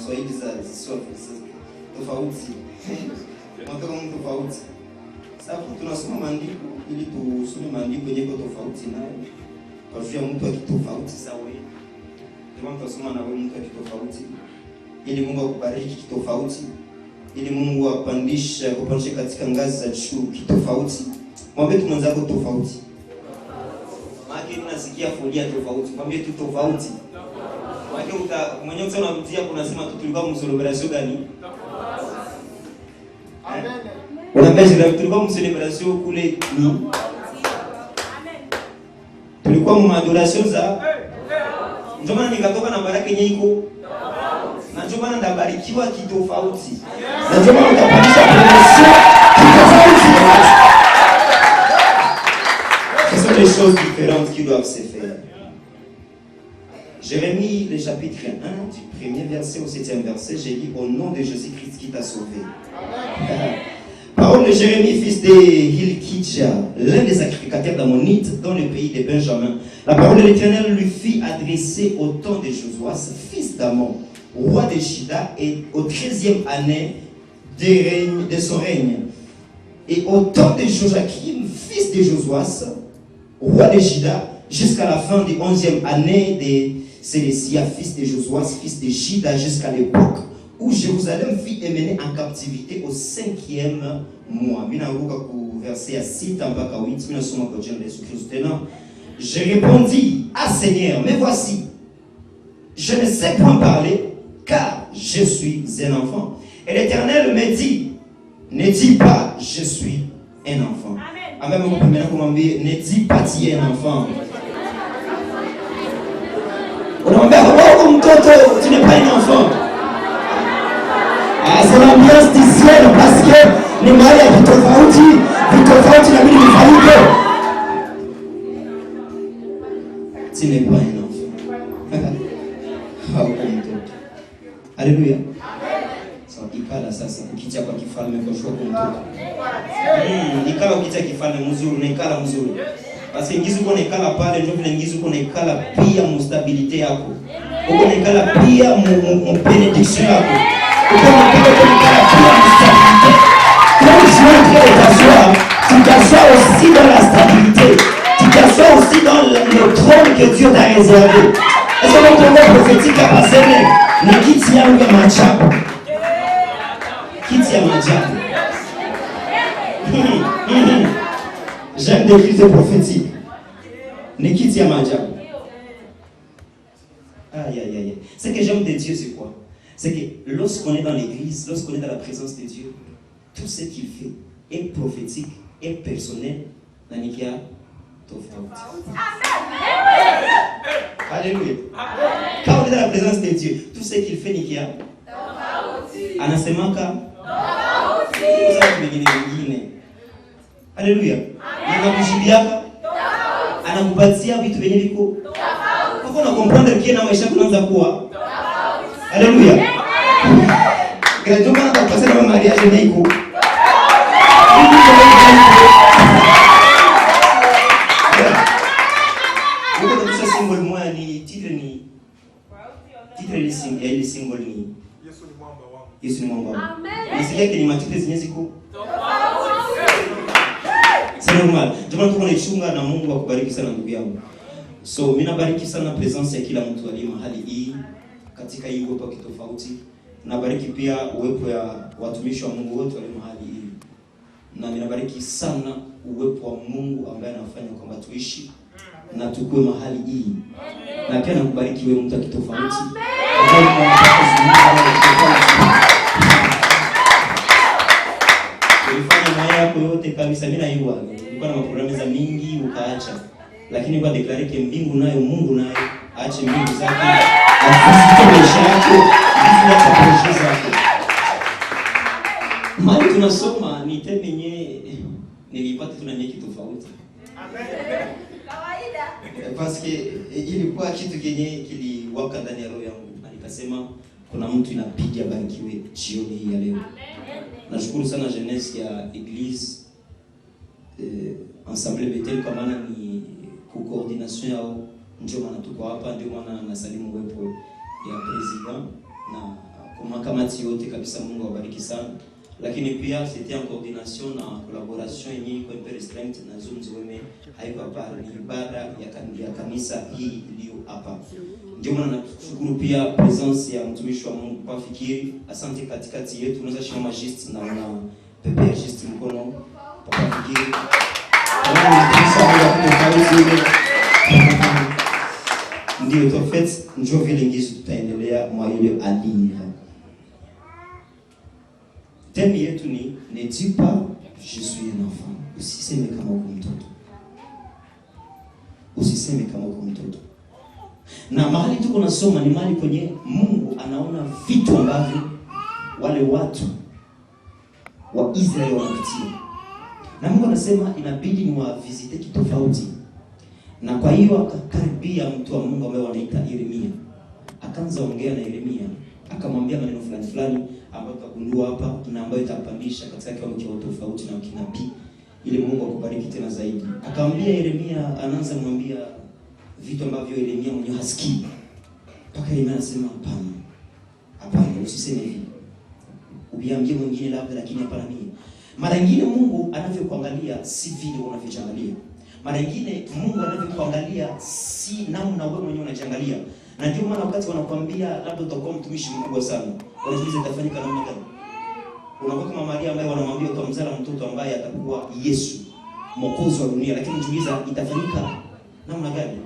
Kiswahili za tofauti. Tunataka mtu tofauti. Sasa tunasoma maandiko ili tusome maandiko yenye tofauti nayo. Kwa hiyo mtu akitofauti sawa. Ndio tunasoma na wewe mtu akitofauti. Ili Mungu akubariki kitofauti. Ili Mungu apandishe katika ngazi za juu kitofauti. Mwambie tu mwenzako tofauti. Maana unasikia folia tofauti. Mwambie tu tofauti. Maana mwenyewe unarudia kunasema tu tulikuwa mcelebration gani? Amen. Unaambia tulikuwa mcelebration kule ni. Amen. Tulikuwa maadoration za. Ndio maana nikatoka na baraka yenyewe iko. Na ndio maana ndabarikiwa kitofauti. Na ndio maana utapandisha promotion kitofauti. Ce sont des choses différentes qui doivent se faire. Jérémie, le chapitre 1, du premier verset au 7e verset, j'ai dit au nom de Jésus-Christ qui t'a sauvé. Parole de Jérémie, fils de Hilkidja, l'un des sacrificateurs d'Ammonites dans le pays de Benjamin. La parole de l'Éternel lui fit adresser au temps de Josuas, fils d'Amon, roi de Juda, et au 13e année de son règne. Et au temps de Joachim, fils de Josuas, roi de Juda, jusqu'à la fin de 11e année de Sédécia, fils de Josuas, fils de Juda, jusqu'à l'époque où Jérusalem fut emmenée en captivité au 5e mois. Verset 6, je répondis, ah Seigneur, mais voici, je ne sais point parler, car je suis un enfant. Et l'Éternel me dit, ne dis pas, je suis un enfant. Amen. Ne dis pas, tu es un enfant. Tu n'es pas un enfant. C'est l'ambiance du ciel parce que les mariés vitofauti na mimi nifaike. Tu n'es pas un enfant. Alléluia. So ikala sasa ukitia kwa kifalme kwa shoko mtoto. Ikala ukitia kifalme mzuri na ikala mzuri. Parce que ngizu kona ikala pale ndio vile ngizu kona ikala pia mustabilite yako. Uko ikala pia mu benediction yako. Uko ikala pia mustabilite. Quand tu entres t'asseoir, tu t'assois aussi dans la stabilité. Tu t'assois aussi dans le trône que Dieu t'a réservé. Est-ce que ton mot prophétique a passé ne quitte ya ou machapo. Quitte ya machapo. J'aime des cris prophétiques. Ne quitte ya machapo. Aïe aïe aïe. Ce que j'aime de Dieu, c'est quoi? C'est que lorsqu'on est dans l'église, lorsqu'on est dans la présence de Dieu, tout ce qu'il fait est prophétique, est personnel. Nanikia tofauti. Alléluia. Quand on est dans la présence de Dieu, tout ce qu'il fait Nikia tofauti. Anasemaka tofauti. Uza wengine. Alléluia. Anakujibiaka tofauti. Anakupatia vitu vyenye viko tofauti. Kwa comprendre que na maisha kunaanza kuwa tofauti. Alléluia. Quand on va passer dans le mariage Neiko. Symbole moi ni titre ni ile symbole ni Yesu ni mwamba wangu. Amen. Nasikia kile matitre zenye ziko c'est normal. Jamani tuko tunachunga na Mungu akubariki sana ndugu yangu. So mimi nabariki sana presence ya kila mtu aliye mahali hii katika hii uwepo kitofauti. Nabariki pia uwepo ya watumishi wa Mungu wote walio mahali hii. Na ninabariki sana uwepo wa Mungu ambaye anafanya kwamba tuishi na tukue mahali hii. Na pia nakubariki wewe mtu kitofauti. Ulifanya maya yako yote kabisa mimi naiwa. Ulikuwa na maprogramu za mingi ukaacha. Lakini kwa declare ke mbingu nayo Mungu nayo aache mbingu zake. Afisike maisha yako, afisike projet zako. Mali tunasoma ni teme yenyewe nilipata tunanye kitu tofauti. Amen. Kawaida. Parce que ilikuwa kitu kenye kiliwaka ndani ya roho yangu. Nikasema kuna mtu inapiga barikiwe jioni hii ya leo. Amen. Nashukuru sana jeunesse ya église ensemble Bethel kama ni coordination yao ndio maana tuko hapa, ndio maana nasalimu wepo ya president na kwa makamati yote kabisa, Mungu awabariki sana. Lakini pia c'était en coordination na collaboration yenye iko Imperial Strength na Zoom Weme haiko hapa, ni ibada ya kanisa hii iliyo hapa. Ndio maana nashukuru pia presence ya mtumishi wa Mungu kwa Fikiri. Asante katikati yetu, unaweza shima just na una pepe just mkono kwa Fikiri. Ndio tofauti njoo vile ngizo tutaendelea mwa ile alinha. Thème yetu ni ne dis pas je suis un enfant. Usiseme kama uko mtoto. Usiseme kama uko mtoto. Na mahali tuko nasoma ni mahali kwenye Mungu anaona vitu ambavyo wale watu wa Israeli wanapitia. Na Mungu anasema inabidi ni wavisite kitofauti. Na kwa hiyo akakaribia mtu wa Mungu ambaye wanaita Yeremia. Akaanza ongea na Yeremia, akamwambia maneno fulani fulani ambayo tutagundua hapa na ambayo itapandisha katika kiwango cha tofauti na kinabii, ili Mungu akubariki tena zaidi. Akamwambia Yeremia, anaanza kumwambia vitu ambavyo Yeremia mwenyewe hasikii. Mpaka Yeremia anasema hapana. Hapana, usiseme hivi. Ubiambie mwingine labda, lakini hapana mimi. Mara nyingine Mungu anavyokuangalia si vile unavyoangalia. Mara nyingine Mungu anavyokuangalia si namna wewe mwenyewe unajiangalia. Na ndio maana wakati wanakuambia labda utakuwa mtumishi mkubwa sana, wanajiuliza itafanyika namna gani? Unakuwa kama Maria ambaye wanamwambia utamzaa mtoto ambaye atakuwa Yesu, mwokozi wa dunia, lakini unajiuliza itafanyika namna gani?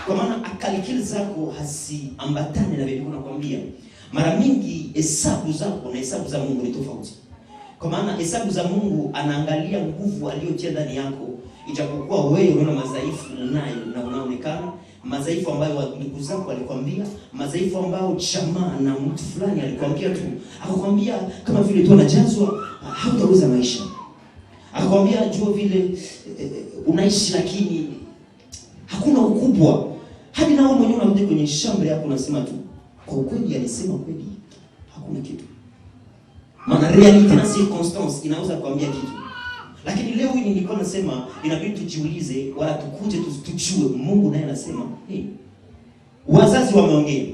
Kwa maana akalikili zako hasiambatane na vile unakwambia. Mara mingi hesabu zako na hesabu za Mungu ni tofauti. Kwa maana hesabu za Mungu anaangalia nguvu aliyotia ndani yako, ijapokuwa wewe unaona madhaifu unayo na unaonekana madhaifu ambayo ndugu zako walikwambia, madhaifu ambayo jamaa na mtu fulani alikwambia tu, akakwambia kama vile tu unajazwa hautaweza maisha. Akakwambia jua vile unaishi lakini hakuna ukubwa. Hadi na wewe mwenyewe unarudi kwenye shamba yako unasema tu, kwa ukweli alisema kweli hakuna kitu. Maana reality na circumstance inaweza kuambia kitu. Lakini leo hii nilikuwa nasema inabidi tujiulize, wala tukuje tujue Mungu naye anasema, wazazi wameongea,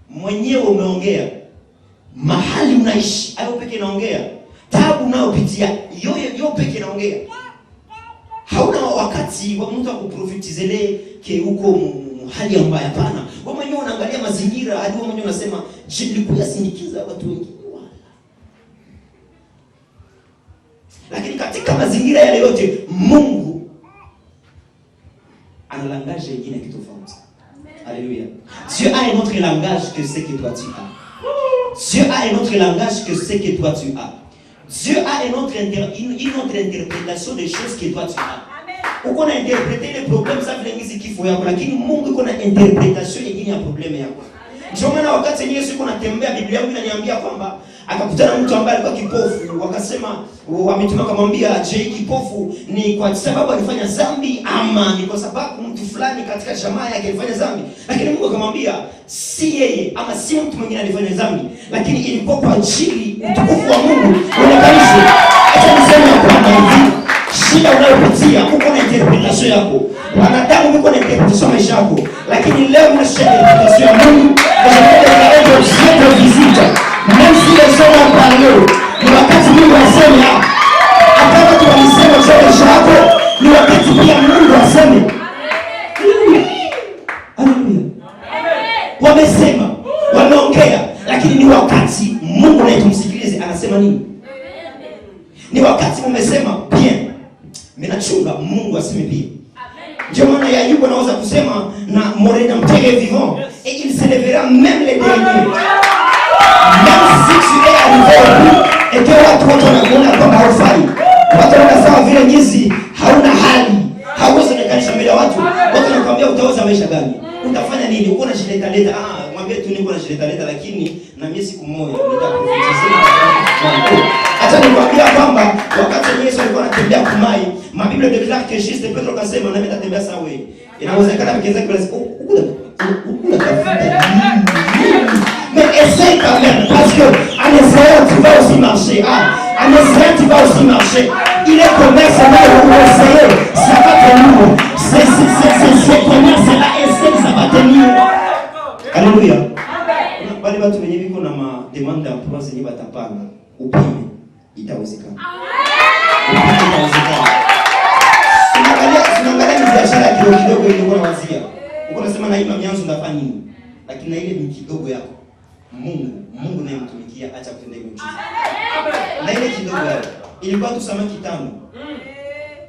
mwenyewe umeongea, mahali unaishi hayo pekee inaongea, taabu unayopitia yoyo pekee inaongea. Hauna wakati wa mtu akuprofitizele ke huko hali mbaya, hapana. Wewe mwenyewe unaangalia mazingira, hadi wewe mwenyewe unasema, "Je, nilikuwa sindikiza watu wengine?" Lakini katika mazingira yale yote Mungu ana langage ingine kitofauti. Alléluia. Dieu a un autre langage que ce que toi tu as. Dieu a un autre langage que ce que toi tu as. Dieu a une autre interprétation des choses que toi tu as. Uko na interpréter les problèmes ça vile ngizi kifo yako, lakini Mungu uko na interpretation nyingine ya problème yako. Ndio maana wakati Yesu yuko anatembea, Biblia yangu inaniambia kwamba akakutana mtu ambaye alikuwa kipofu, wakasema wametuma kumwambia, "Je, kipofu ni kwa sababu alifanya dhambi ama ni kwa sababu mtu fulani katika jamaa yake alifanya dhambi?" Lakini Mungu akamwambia, si yeye ama si mtu mwingine alifanya dhambi, lakini ilikuwa kwa ajili utukufu wa Mungu uonekane. Acha niseme kwa hivi, shida unayopitia uko na interpretation yako. Wanadamu uko na interpretation maisha yako, lakini leo unashika interpretation ya Mungu kwa sababu ya ndio visita. Même si les gens ont parlé, ni wakati Mungu aseme hapa. Hata watu walisema chochote chako, ni wakati pia Mungu aseme. Haleluya. Wamesema, wameongea, lakini ni wakati Mungu naye tumsikilize anasema nini. Ni wakati umesema bien, ninachunga Mungu aseme pia. Ndio maana ya Ayubu anaweza kusema na mon rédempteur est vivant et il s'élèvera même les derniers. Même si tu es arrivé au bout et que watu wanakuona kwamba haufai, watu wanasema vile nyizi hauna hali, hauwezi kukanisha mbele ya watu, watu wanakuambia utaweza maisha gani? Utafanya nini? Uko na shida leta. Mwambie tu niko na shida leta, lakini na mimi siku moja nitakufikishia. Acha nikwambia kwamba wakati Yesu alikuwa anatembea kumai, Biblia declare que juste Petro akasema na mimi natembea sawa wewe. Inawezekana mkianza kila siku ukula tafuta. Mais essaye quand même, parce que en essayant tu vas aussi marcher. En essayant tu vas aussi marcher. Il est commerçant où essayer, ça va tenir. C'est commerce là, essayer, ça va tenir. Alléluia. Bali watu wenye biko na demanda emploi zenye batapana upime itawezekana. Upime itawezekana. Tunaangalia biashara kidogo ile kwa wazia. Uko nasema na ima mianzo ndafanya nini? Lakini na ile ni kidogo yako. Mungu naye mtumikia acha kutendea miujiza. Na ile kidogo yako. Ilikuwa tu samaki 5.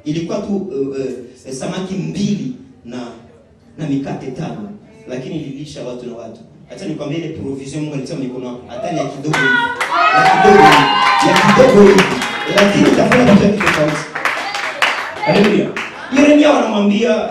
Ilikuwa tu samaki 2 na mikate 5. Lakini ililisha watu na watu. Acha nikwambie ile provision Mungu alitia mikono yako. Hata ni ya kidogo hivi. Ya kidogo hivi. Lakini utafanya kitu tofauti. Haleluya. Yeremia wanamwambia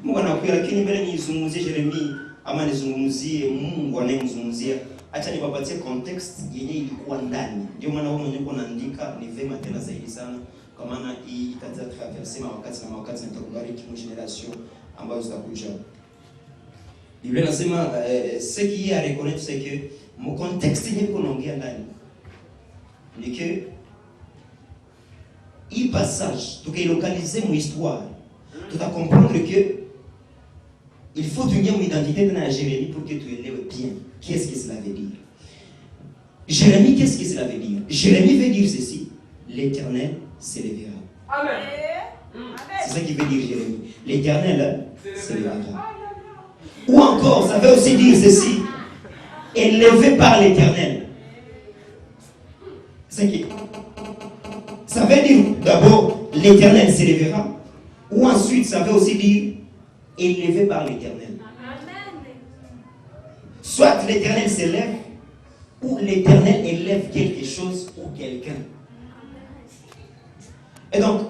Mungu anakuja, lakini mbele nizungumzie Yeremia ama nizungumzie Mungu anayemzungumzia. Acha nipapatie context yenye ilikuwa ndani. Ndio maana wewe mwenyewe unaandika ni vema tena zaidi sana, kwa maana hii itaanza kusema wakati nitakubariki mu generation ambayo zitakuja. Biblia inasema ce qui est à reconnaître c'est que mon contexte yenye kunaongea ndani ni que il passage tukilocaliser mon histoire tu vas comprendre que il faut tenir une identité dans la Jérémie pour que tu élèves bien qu'est-ce que cela veut dire. Jérémie, qu'est-ce que cela veut dire? Jérémie veut dire ceci: l'Éternel s'élèvera. Amen. C'est ça qui veut dire Jérémie. L'Éternel s'élèvera. Ou encore, ça veut aussi dire ceci: élevé par l'Éternel. C'est qui? Ça veut dire d'abord l'Éternel s'élèvera, ou ensuite ça veut aussi dire élevé par l'Éternel. Soit l'Éternel s'élève, ou l'Éternel élève quelque chose ou quelqu'un. Et donc,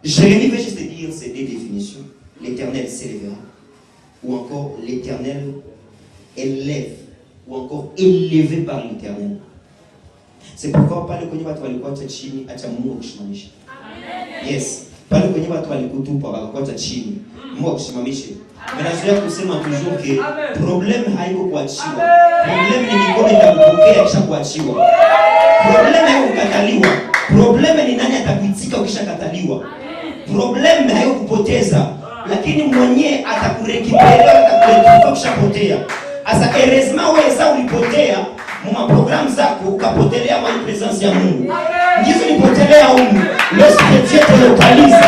Jérémie veut juste dire ces deux définitions: l'Éternel s'élèvera, ou encore l'Éternel élève, ou encore élevé par l'Éternel. C'est pourquoi pale kwenye watu walikuwa chini acha Mungu kusimamisha. Yes. Pale kwenye watu walikutupa wakakuwa chini, Mungu kusimamisha. Mnazoea kusema toujours que problème haiko kuachiwa. Problème ni mikono itakupokea kisha kuachiwa. Problème haiko kukataliwa. Problème ni nani atakuitika ukishakataliwa. Problème haiko kupoteza, lakini mwenyewe atakurekiperea, atakurekipa ukishapotea. Asa heureusement wewe sasa ulipotea mwa programu zako ukapotelea kwa presence ya Mungu. Ndizo ulipotelea huko. Lorsque Dieu te localise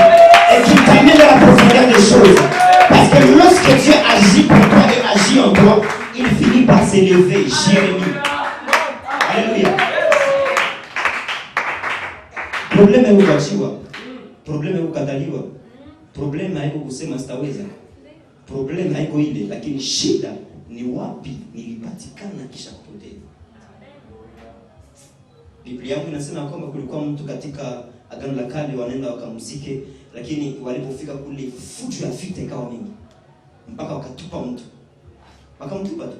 et qu'il t'amène à la profondeur des choses. Parce que lorsque Dieu agit pour toi et agit en toi, il finit par s'élever. Jérémie. Alléluia. Problème est kuachiwa. Problème est kukataliwa. Problème haiko kusema sitaweza. Problème haiko ile, lakini shida ni wapi nilipatikana kisha kupotea. Biblia yangu inasema kwamba kulikuwa mtu katika Agano la Kale wanaenda wakamzike, lakini walipofika kule fujo ya vita ikawa mingi mpaka wakatupa mtu. Wakamtupa tu.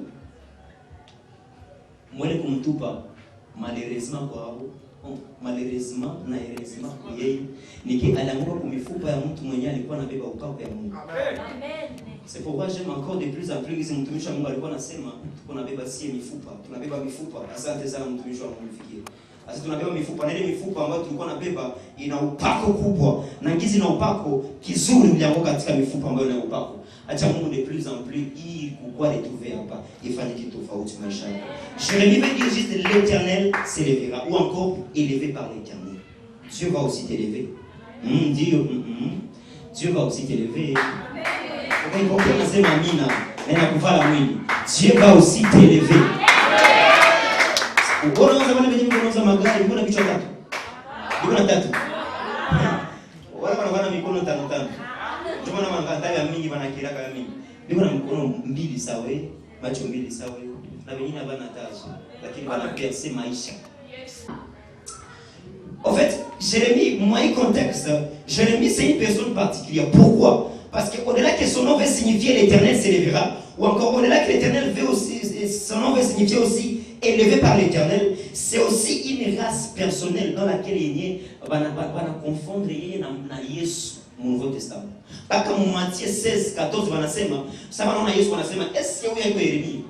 Mwele kumtupa malheureusement kwa hao, malheureusement na heureusement kwa yeye niki alianguka kwa mifupa ya mtu mwenye alikuwa anabeba upako ya Mungu. Amen. C'est pourquoi j'aime encore de plus en plus hizi mtumishi wa Mungu alikuwa anasema tunabeba sie mifupa, tunabeba mifupa. Asante sana mtumishi wa Mungu fikie. Sasa tunabeba mifupa, na ile mifupa ambayo tulikuwa nabeba ina upako kubwa, na ngizi na upako kizuri ulianguka katika mifupa ambayo ina upako. Acha Mungu de plus en plus il pourquoi retrouver hapa ifanye kitu tofauti maisha yako. Jérémie veut dire juste l'Éternel s'élèvera, ou encore élevé par l'Éternel. Dieu va aussi t'élever. Dieu va aussi t'élever. Amen. Kwa hiyo nasema amina na nakuvala mwili. Dieu va aussi t'élever. Unaona kama mimi nimeuza magari, kuna vichwa tatu. Kuna tatu. Wala wana mikono tano tano. Ndio maana mangatabi ya mingi wanakiraka ya mingi. Niko na mikono 2 sawa, macho 2 sawa, na wengine habana tazo, lakini wanaperce maisha. En fait, Jérémie, moi, il contexte, Jérémie, c'est une personne particulière. Pourquoi? Parce qu'au-delà que son nom veut signifier l'Éternel s'élèvera, ou encore au-delà que l'Éternel veut aussi, son nom veut signifier aussi élevé par l'Éternel, c'est aussi une race personnelle dans laquelle il va confondre na Yesu mu Nouveau Testament. Paka mu Matthieu 16, 14 wanasema, sasa naona Yesu wanasema, est-ce que huyu yuko Yeremia?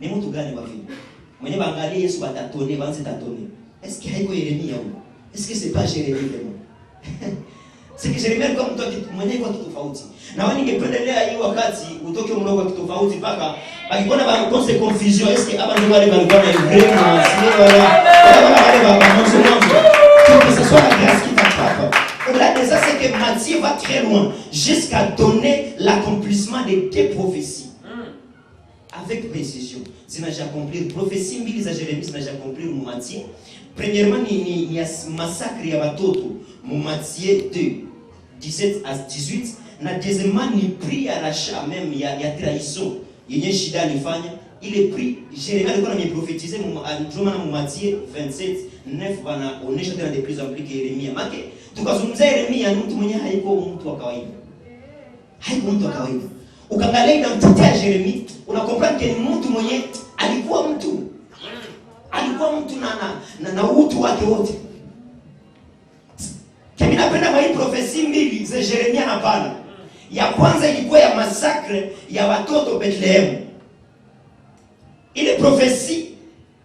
Ni mtu gani wa vile? Mwenye baangalie Yesu batatone, banze tatone. Est-ce que yuko Yeremia huyu? Est-ce que c'est pas Jérémie vraiment? C'est que Yeremia alikuwa mtu mwenye kwa kitu tofauti. Na wewe ningependelea hii wakati utoke mdogo kwa kitu tofauti paka akikuona ba cause confusion est-ce que aba ndio wale walikuwa na vraiment wala que ce soit la grâce qui t'attrape. Au-delà de ça, c'est que Matthieu va très loin jusqu'à donner l'accomplissement des deux prophéties. Avec précision. Zinaja accomplir prophétie mbili za Jérémie zinaja accomplir mu Matthieu. Premièrement ni massacre ya watoto mu Matthieu 2 17 à 18 na deuxièmement ni prix ya rachat même ya trahison yenye shida alifanya ile prix Jérémie alikuwa ameprophétiser mu Matthieu 27 9 wanaonesha tena de plus en plus que Yeremia. Maana tukazungumzia Yeremia ni mtu mwenye haiko mtu wa kawaida. Haiko mtu wa kawaida. Ukaangalia identity ya Yeremia, unakomprendre que ni mtu mwenye alikuwa mtu na utu wake wote. Kama napenda kwa hii profesi mbili za Yeremia na Bwana. Ya kwanza ilikuwa ya massacre ya watoto Bethlehem. Ile profesi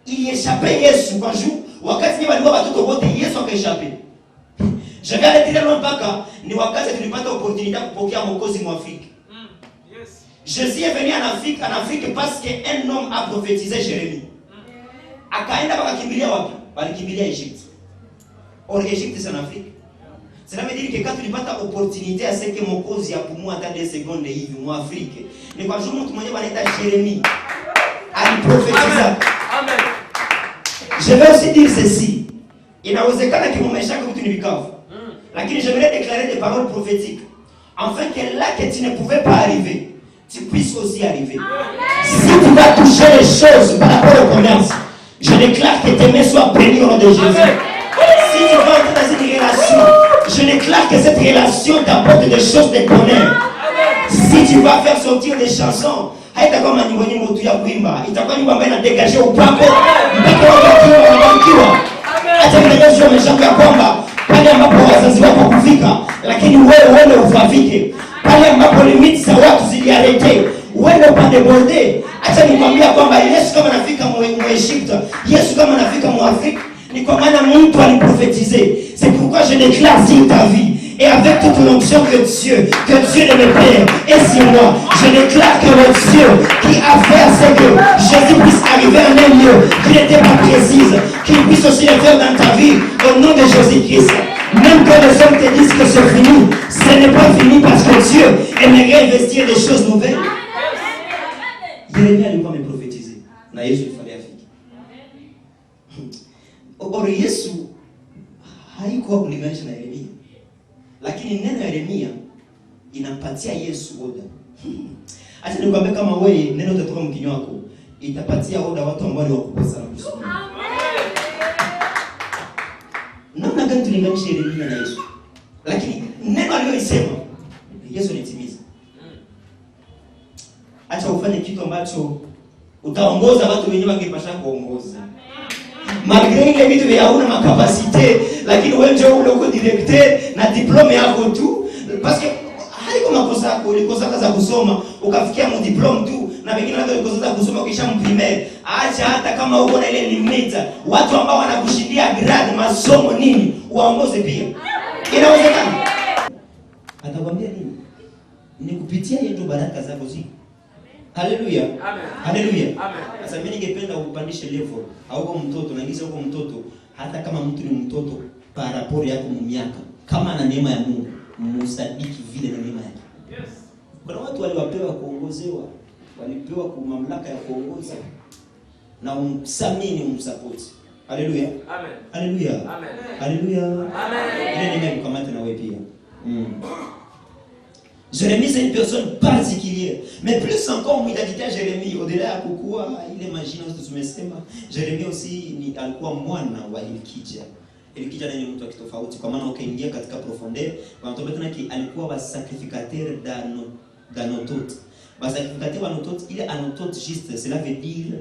ilieshape Yesu kwa juu wakati ni walikuwa watoto wote Yesu akaeshape. Je vais aller très loin mpaka ni wakati tulipata opportunité kupokea mwokozi mu Afrika. Jésus est venu en Afrique parce qu'un homme a prophétisé Jérémie. Akaenda bakakimbilia wapi? Balikimbilia Egypte. Or Egypte c'est en Afrique. Cela veut dire que quand tulipata opportunité à ce que mwokozi apumue hata 2 secondes hivi mu Afrique. Ni kwa juu mtu mwenye anaita Jérémie. Aliprophétisa. Amen. Je vais aussi dire ceci. Inawezekana que mumeshaka mtu ni vikavu. Lakini j'aimerais déclarer des paroles prophétiques. Afin que là que tu ne pouvais pas arriver, tu puisses aussi arriver. Amen. Si tu vas toucher les choses par rapport au commerce, je déclare que tes mains soient bénies au nom de Jésus. Amen. Si tu vas entrer dans une relation, je déclare que cette relation t'apporte des choses de bonheur. Amen. Si tu vas faire sortir des chansons, haitakuwa manyimbo nyimbo tu ya kuimba, itakuwa nyimbo ambayo inadegaje upako mpaka wabarikiwa. Hata kile Yesu ameshaambia kwamba pale ambapo wazazi wako kufika, lakini wewe ufafike. Pale ambapo limiti za watu ziliarete, wewe upande borde. Acha nikwambia kwamba Yesu kama anafika mu Egypte, Yesu kama anafika mu Afrique, ni kwa maana mtu aliprophétiser. C'est pourquoi je déclare sur ta vie et avec toute l'onction que Dieu de mes pères est sur moi, je déclare que le Dieu qui a fait ce que Jésus puisse arriver en un lieu qui n'était pas précise, qu'il puisse aussi le faire dans ta vie au nom de Jésus-Christ. Même que les hommes te disent que c'est fini, ce n'est pas fini parce que Dieu aimerait investir des choses nouvelles. Jérémie alikuwa ameprophétiser na Yesu ifanye afiki. Or Yesu haikuwa kulinganisha na Yeremia. Lakini neno ya Yeremia inampatia Yesu oda. Acha nikwambie kama wewe neno utatoka mkinywa wako itapatia oda watu ambao ni wakubwa sana kusoma. Amen. Namna gani tulinganisha Yeremia na Yesu? Lakini neno aliyosema Yesu alitimiza. Acha ufanye kitu ambacho utaongoza watu wenyewe wangepasha kuongoza. Malgré ile vitu vya hauna makapasite, lakini wewe ndio ule uko directeur na diplome yako tu, parce que haiko makosa yako, ulikosa kaza kusoma ukafikia mu diplome tu, na wengine labda ulikosa kusoma kisha mprimaire. Acha hata kama uko na ile limita, watu ambao wanakushindia grade masomo nini, waongoze pia. Inawezekana. Atakwambia nini? Ni kupitia hiyo baraka zako ziko. Haleluya. Amen. Haleluya. Amen. Sasa mimi ningependa upandishe level. Au mtoto na ngiza huko mtoto, hata kama mtu ni mtoto para rapport yako mu miaka, kama ana neema ya Mungu, msadiki vile na neema yake. Yes. Kuna watu waliwapewa kuongozewa, walipewa kwa mamlaka ya kuongoza na umsamini umsupport. Haleluya. Amen. Haleluya. Amen. Haleluya. Amen. Ile neema ikamata na wewe pia. Jérémie c'est une personne particulière. Mais plus encore, l'identité à Jérémie, au-delà ya kukua ile majina tumesema, Jérémie aussi ni alikuwa mwana wa Hilkija. Hilkija ni mtu tofauti kwa maana ukiingia katika profondeur, wanatoka tena ki alikuwa wa sacrificateur d'Anotot. Ba sacrificateur d'Anotot, il est Anotot juste, cela veut dire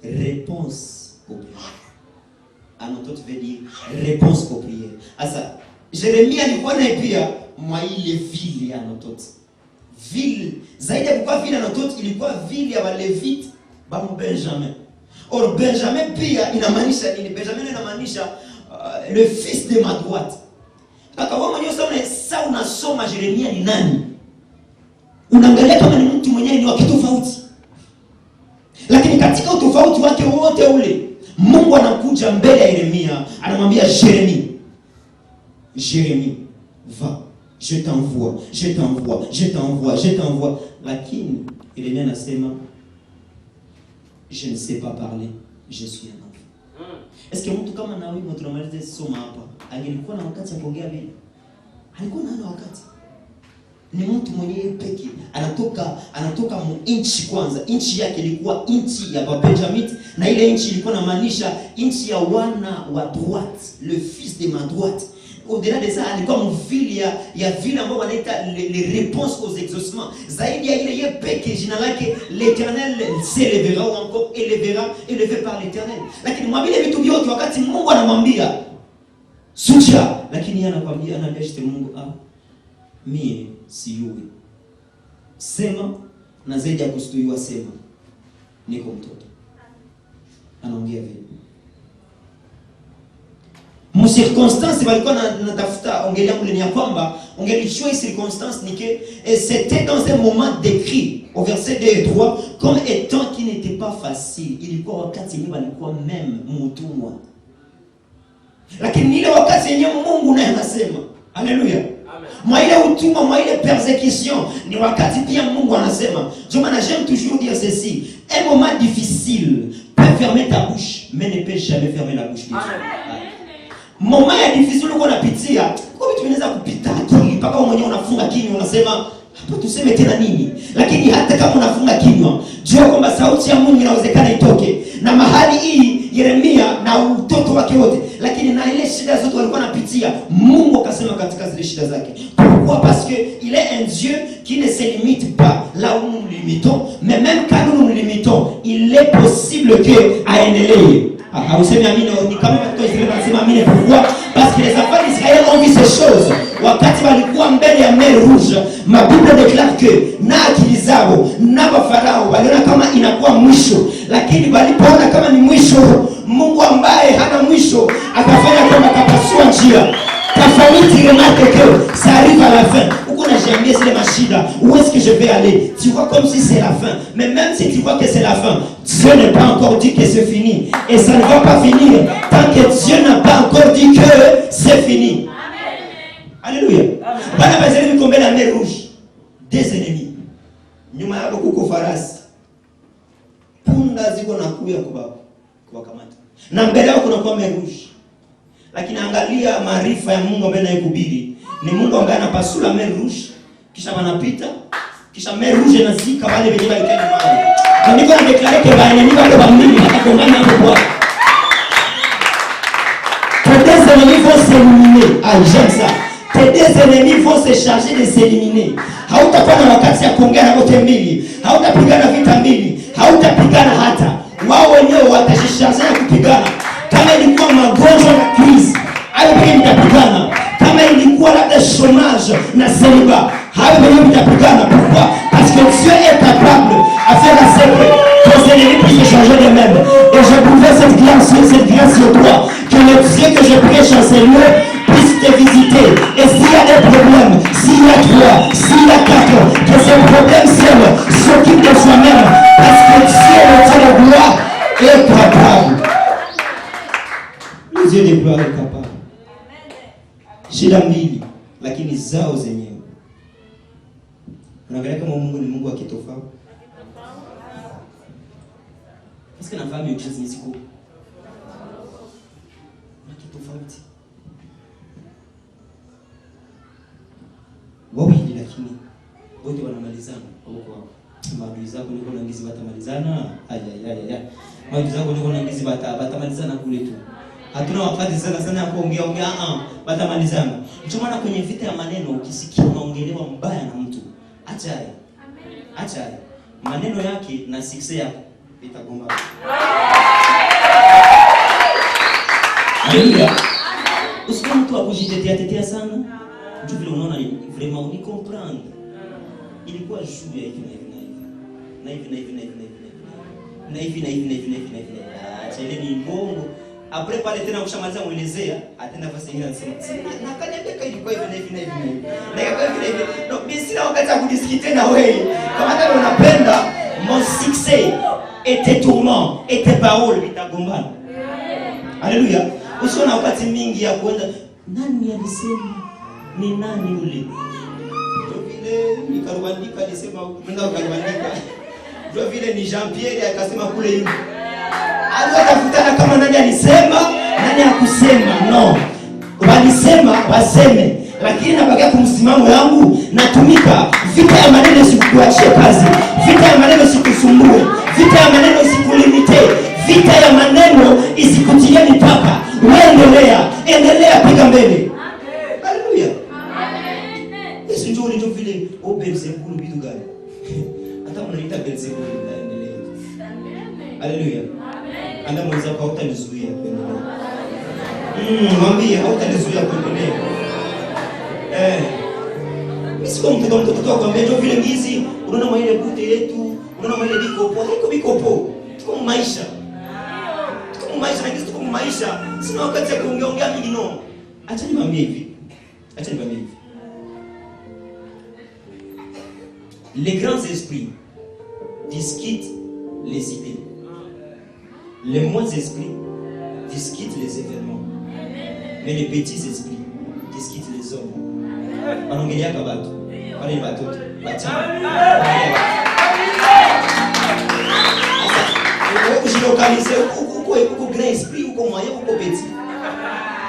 réponse aux prières. Anotot veut dire réponse aux prières. Asa Jérémie alikuwa na pia mwa ile ville ya Anotot. Ville zaidi kwa ville Anotot ilikuwa ville ya Walevite ba Benjamin. Or Benjamin pia inamaanisha nini? Benjamin inamaanisha le fils de ma droite. Paka wao mwenyewe sasa unasoma Yeremia ni nani? Unaangalia kama ni mtu mwenyewe ni wa kitofauti. Lakini katika utofauti wake wote ule, Mungu anakuja mbele ya Yeremia, anamwambia Jérémie, va, je t'envoie. Lakini Yeremia anasema, je ne sais pas parler, je suis un enfant. Est-ce que mtu kama na wewe tunamaliza soma hapa, angelikuwa na wakati wa kuongea vile? Alikuwa na wakati. Ni mtu mwenyewe pekee, anatoka inchi kwanza. Inchi yake ilikuwa inchi ya Benjamin, na ile inchi ilikuwa na maanisha inchi ya wana wa droite, le fils de ma droite. Au-delà de ça, alikuwa mvili ya vile ambao wanaita les réponses aux exaucements. Zaidi ya ile yeye pekee, jina lake l'Éternel s'élèvera, ou encore élevé par l'Éternel. Lakini mwambie vitu vyote wakati Mungu anamwambia sucha, lakini yeye anakuambia Mungu, mimi siyui. Sema, na zaidi ya kustuiwa sema, niko mtoto. Anaongea vile. Mu circonstance walikuwa natafuta ongelea mleni ya kwamba ongelichua circonstance ni que c'était dans un moment décrit au verset 2 et 3 comme étant qui n'était pas facile. Ilikuwa wakati yenyewe walikuwa même mtumwa. Lakini ile wakati yenyewe Mungu naye anasema, haleluya. Mwa ile utumwa, mwa ile persécution, ni wakati pia Mungu anasema. Je m'en j'aime toujours dire ceci, un moment difficile peut fermer ta bouche, mais ne peut jamais fermer la bouche de Dieu. Moment ya difficile uko unapitia, kwa vitu vinaweza kupita akili mpaka wewe mwenyewe unafunga kinywa unasema, hapa tuseme tena nini? Lakini hata kama unafunga kinywa, jua kwamba sauti ya Mungu inawezekana itoke. Na mahali hii Yeremia na utoto wake wote, lakini na ile shida zote walikuwa wanapitia, Mungu akasema katika zile shida zake. Pourquoi? Parce que il est un Dieu qui ne se limite pas là où nous nous limitons, mais même quand nous nous limitons, il est possible que aendelee. Hausemi amina, ni kama watu wa Israeli wanasema amina. Pourquoi? Parce que les enfants d'Israël ont vu ces choses. Wakati walikuwa mbele ya mer rouge, ma Bible déclare que na akili zao na Farao waliona kama inakuwa mwisho, lakini walipoona kama ni mwisho, Mungu ambaye hana mwisho akafanya kama kapasua njia. Ta famille tu remarques que ça arrive à la fin. Où on a jamais c'est ma machine. Où est-ce que je vais aller? Tu vois comme si c'est la fin. Mais même si tu vois que c'est la fin, Dieu n'a pas encore dit que c'est fini. Et ça ne va pas finir tant que Dieu n'a pas encore dit que c'est fini. Amen. Alléluia. Bana bazeli kombe la mer rouge. Des ennemis. Nyuma yako kuko farasi. Punda ziko nakuya kwa kamata. Na mbele yako kuna kwa mer rouge. Lakini angalia maarifa ya Mungu ambaye anayekubiri. Ni Mungu ambaye anapasula mer rouge, kisha wanapita, kisha mer rouge inazika wale wenye walikuwa mbali. Na niko na declare que baina ni wale wa mimi atakongana hapo kwa. Tes ennemis vont s'éliminer. Ah, j'aime ça. Tes ennemis vont se charger de s'éliminer. Hautakuwa na wakati ya kuongea na wote mbili. Hautapigana vita mbili. Hautapigana hata. Wao wenyewe watajisharge na kupigana. Kama ilikuwa magonjwa na crise, hayo pekee mtapigana. Kama ilikuwa labda chômage na célibat, hayo pekee mtapigana. Pourquoi? Parce que Dieu est capable à faire en sorte que tes ennemis puissent se changer de même. Et je pouvais cette grâce sur toi, que le Dieu que je prêche en ces lieux puisse te visiter. Et s'il y a des problèmes, s'il y a 3, s'il y a 4, que ces problèmes seuls s'occupent de soi-même, parce que Dieu, le Dieu de gloire, est capable. Dieu de gloire est capable. Shida mbili, lakini zao zenyewe. Unaangalia kama Mungu ni Mungu wa kitofauti. Est-ce que na famille Yesu ni siku? Na kitofauti. Wawili lakini wote wanamalizana huko hapo. Maadui zako niko na ngizi batamalizana. Aya. Maadui zako niko na ngizi batamalizana kule tu. Hatuna wakati sana kuongea batamalizana. Ndio maana kwenye vita ya maneno ukisikia unaongelewa mbaya na mtu, acha yeye. Acha yeye. Maneno yake na success yako itagombana. Haleluya. Usikie mtu akujitetea sana. Ndio vile unaona vraiment uni comprendre. Ilikuwa juu ya hivi na hivi. Acha ile ni mbongo. Après pale tena kushamaliza muelezea, atenda fasi nyingine anasema, "Na kaniambia kai ilikuwa hivi na hivi na hivi." Na kwa hivi na hivi. No, mimi sina wakati wa kudiskite na wewe. Kama hata unapenda mon succès et tes tourments et tes paroles vitagombana. Haleluya. Usiona wakati mingi ya kwenda nani alisema? Ni nani yule? Ndio vile nikarubandika alisema, "Mwenda ukarubandika." Ndio vile ni Jean Pierre akasema kule hivi. Alikutana kama nani alisema, nani hakusema. No. Walisema waseme, lakini nabakia kumsimamo yangu, natumika. Vita ya maneno sikukuachie kazi. Vita ya maneno sikusumbue. Vita ya maneno isikulimite. Vita ya maneno isikutilie mipaka. Wewe endelea piga mbele. Haleluya. Yesu ndio vile Beelzebul bitu gani? Hata mnaita Beelzebul endelea. Haleluya. Anda mwanza kwa utanizuia kuendelea. Mwambie hautanizuia kuendelea. Mimi siko mtoto akwambia ndio vile ngizi, unaona maile bute yetu, unaona maile bikopo, haiko bikopo. Tuko maisha. Tuko maisha na ngizi tuko maisha. Sina wakati ya kuongea mingi no. Acha niwaambie hivi. Les grands esprits discutent les idées. Les moins esprits discutent les événements. Mais les petits esprits discutent les hommes. Wanaongelea kabatu. Wale ni watoto. Wachana. Wewe kujilokalize uko grand esprit, uko moyen, uko petit.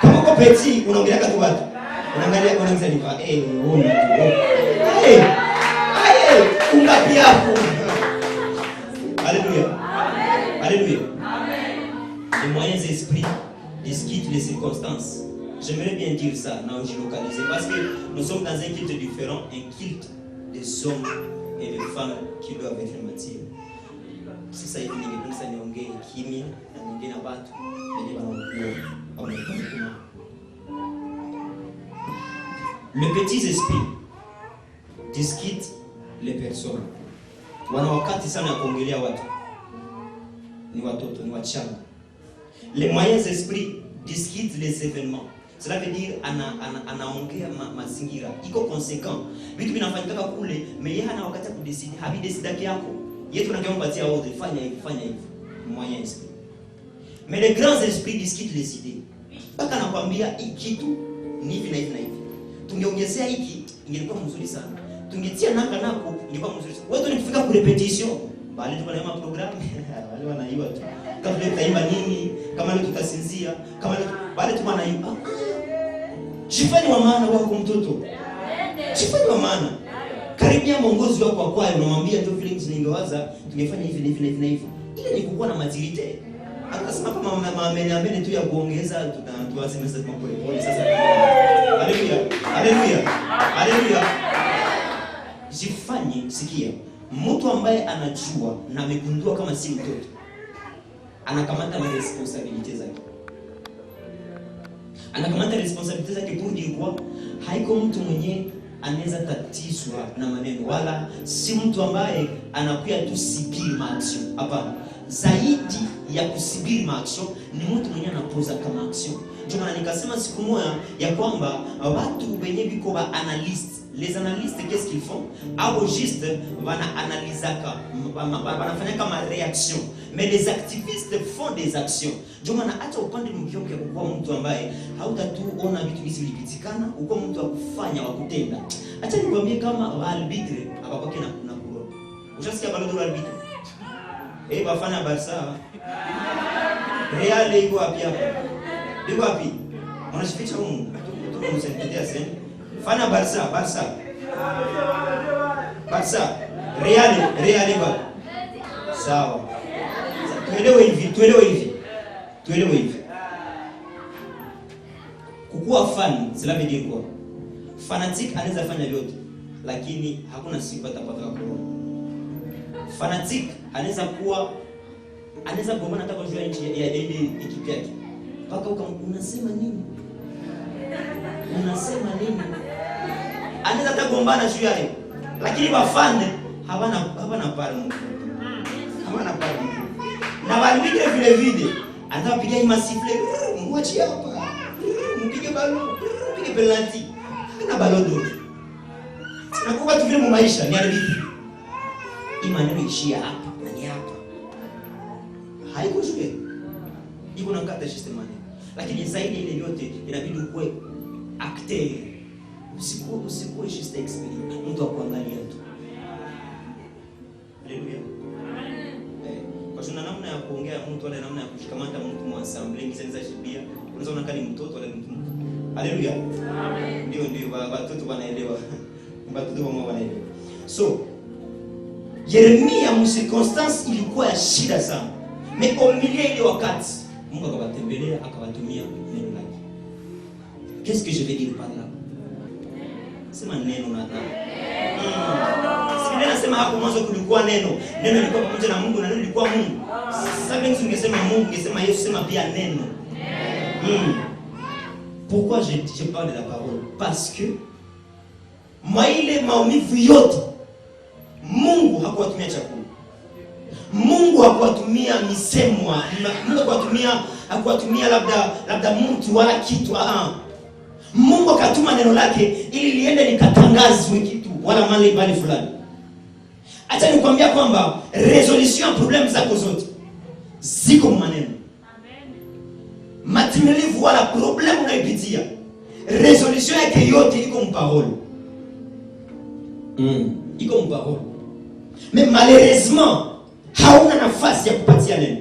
Kama uko petit unaongelea katu watu. Unaangalia unaanza nipa una tu. Ungapi hapo. Alléluia. Alléluia. Les moyens esprits discutent les circonstances. J'aimerais bien dire ça, non, j'ai localisé, parce que nous sommes dans un culte différent, un culte des hommes et des femmes qui doivent être matières. C'est ça, il dit que ça n'est pas kimia, on est là-bas, on est là-bas. Les petits esprits discutent les personnes. Wana wakati sana ya kuongelea watu. Ni watoto, ni wachanga. Les moyens esprits discutent les événements. Cela veut dire anaongea mazingira. Iko conséquent. Vitu vinafanyika kule, mais yeye hana wakati ya kudecide. Habi decide yako. Yeye tunakimpatia ordre, fanya hivi. Moyen esprit. Mais les grands esprits discutent les idées. Baka nakwambia hiki kitu ni hivi na hivi na hivi. Tungeongezea hiki ingekuwa mzuri sana. Tungetia nako ingekuwa mzuri sana. Wewe tunifika ku repetition. Bali tuko na program. Wale wanaiwa tu. Kama leo tutaimba nini? Kama leo tutasinzia, kama leo bali tuko naimba. Jifanye wa maana wako mtoto. Jifanye wa maana. Karibia mwongozi wako kwa kwaya unamwambia tu feelings ningewaza tungefanya hivi na hivi. Ile ni kukuwa na maturity. Akasema kama mama tu ya kuongeza tuanze message kwa pole sasa. Haleluya. Haleluya. Haleluya. Jifanye sikia. Mtu ambaye anajua na amegundua kama si mtoto anakamata responsabilité zake. Anakamata responsabilité zake pour dire quoi? Haiko mtu mwenye anaweza tatizwa na maneno wala si mtu ambaye anakuya tu sibiri maaction. Hapana. Zaidi ya kusibiri maaction ni mtu mwenye anapoza kama action. Ndio maana nikasema siku moja ya kwamba watu wenye biko ba analyst. Les analystes, qu'est-ce qu'ils font? Au juste, wanafanya kama réaction. Mais les activistes font des actions. Ndio maana hata upande mkionge kwa mtu ambaye hautatuona vitu hivi vilipitikana, uko mtu akufanya wa kutenda. Acha nikwambie kama arbitre abakoke na kuro. Ushasikia bado ndio arbitre? Bafana Barca. Real iko wapi hapa? Iko wapi? Unashificha huko. Tuko msaidia sana. Fana Barca. Real ba. Sawa. Tuelewe hivi. Kukuwa fan, cela veut dire quoi? Fanatique anaweza fanya vyote, lakini hakuna siku atapata corona. Fanatique anaweza kuomba hata kwa nchi ya ekipi yake. Paka unasema nini? Anaweza tagombana juu yake. Lakini wafande habana pale. Na walibike vile anapiga masifle, mwachi hapa. Mpige balo, mpige penalty. Na balo dogo. Tunakuwa tu vile mu maisha ni hadithi. Imani ishia hapa na ni hapa. Haiko shule. Iko na kata system. Lakini zaidi ile yote inabidi ukue acteur. Usikuwe just experience. Mtu akuangalia tu. Haleluya. Kwa sababu namna ya kuongea mtu wala namna ya kushikamata mtu mu assembly ngizenza shibia. Unaweza unakaa ni mtoto wala mtu. Haleluya. Amen. Ndio watoto wanaelewa. Watoto wanaelewa. So Yeremia mu circonstance ilikuwa ya shida sana. Mais au milieu ile wakati Mungu akawatembelea akawatumia neno lake. Qu'est-ce que je vais dire par là? Sema neno na neno. Sisi nasema hapo mwanzo kulikuwa neno. Neno lilikuwa pamoja na Mungu na neno lilikuwa Mungu. Sasa bengi ungesema Mungu, ungesema Yesu, sema pia neno. Pourquoi je parle de la parole? Parce que maile maumivu yote Mungu hakuwatumia chakula. Mungu hakuwatumia misemwa. Mungu hakuwatumia labda mtu wala kitu. Mungu akatuma neno lake ili liende likatangazwe kitu wala mali fulani. Acha nikwambia kwamba resolution ya problem zako zote ziko maneno. Matimilivu wala problem unaipitia, resolution yake yote iko mparole. Iko mparole. Mais malheureusement, hauna nafasi ya kupatia neno.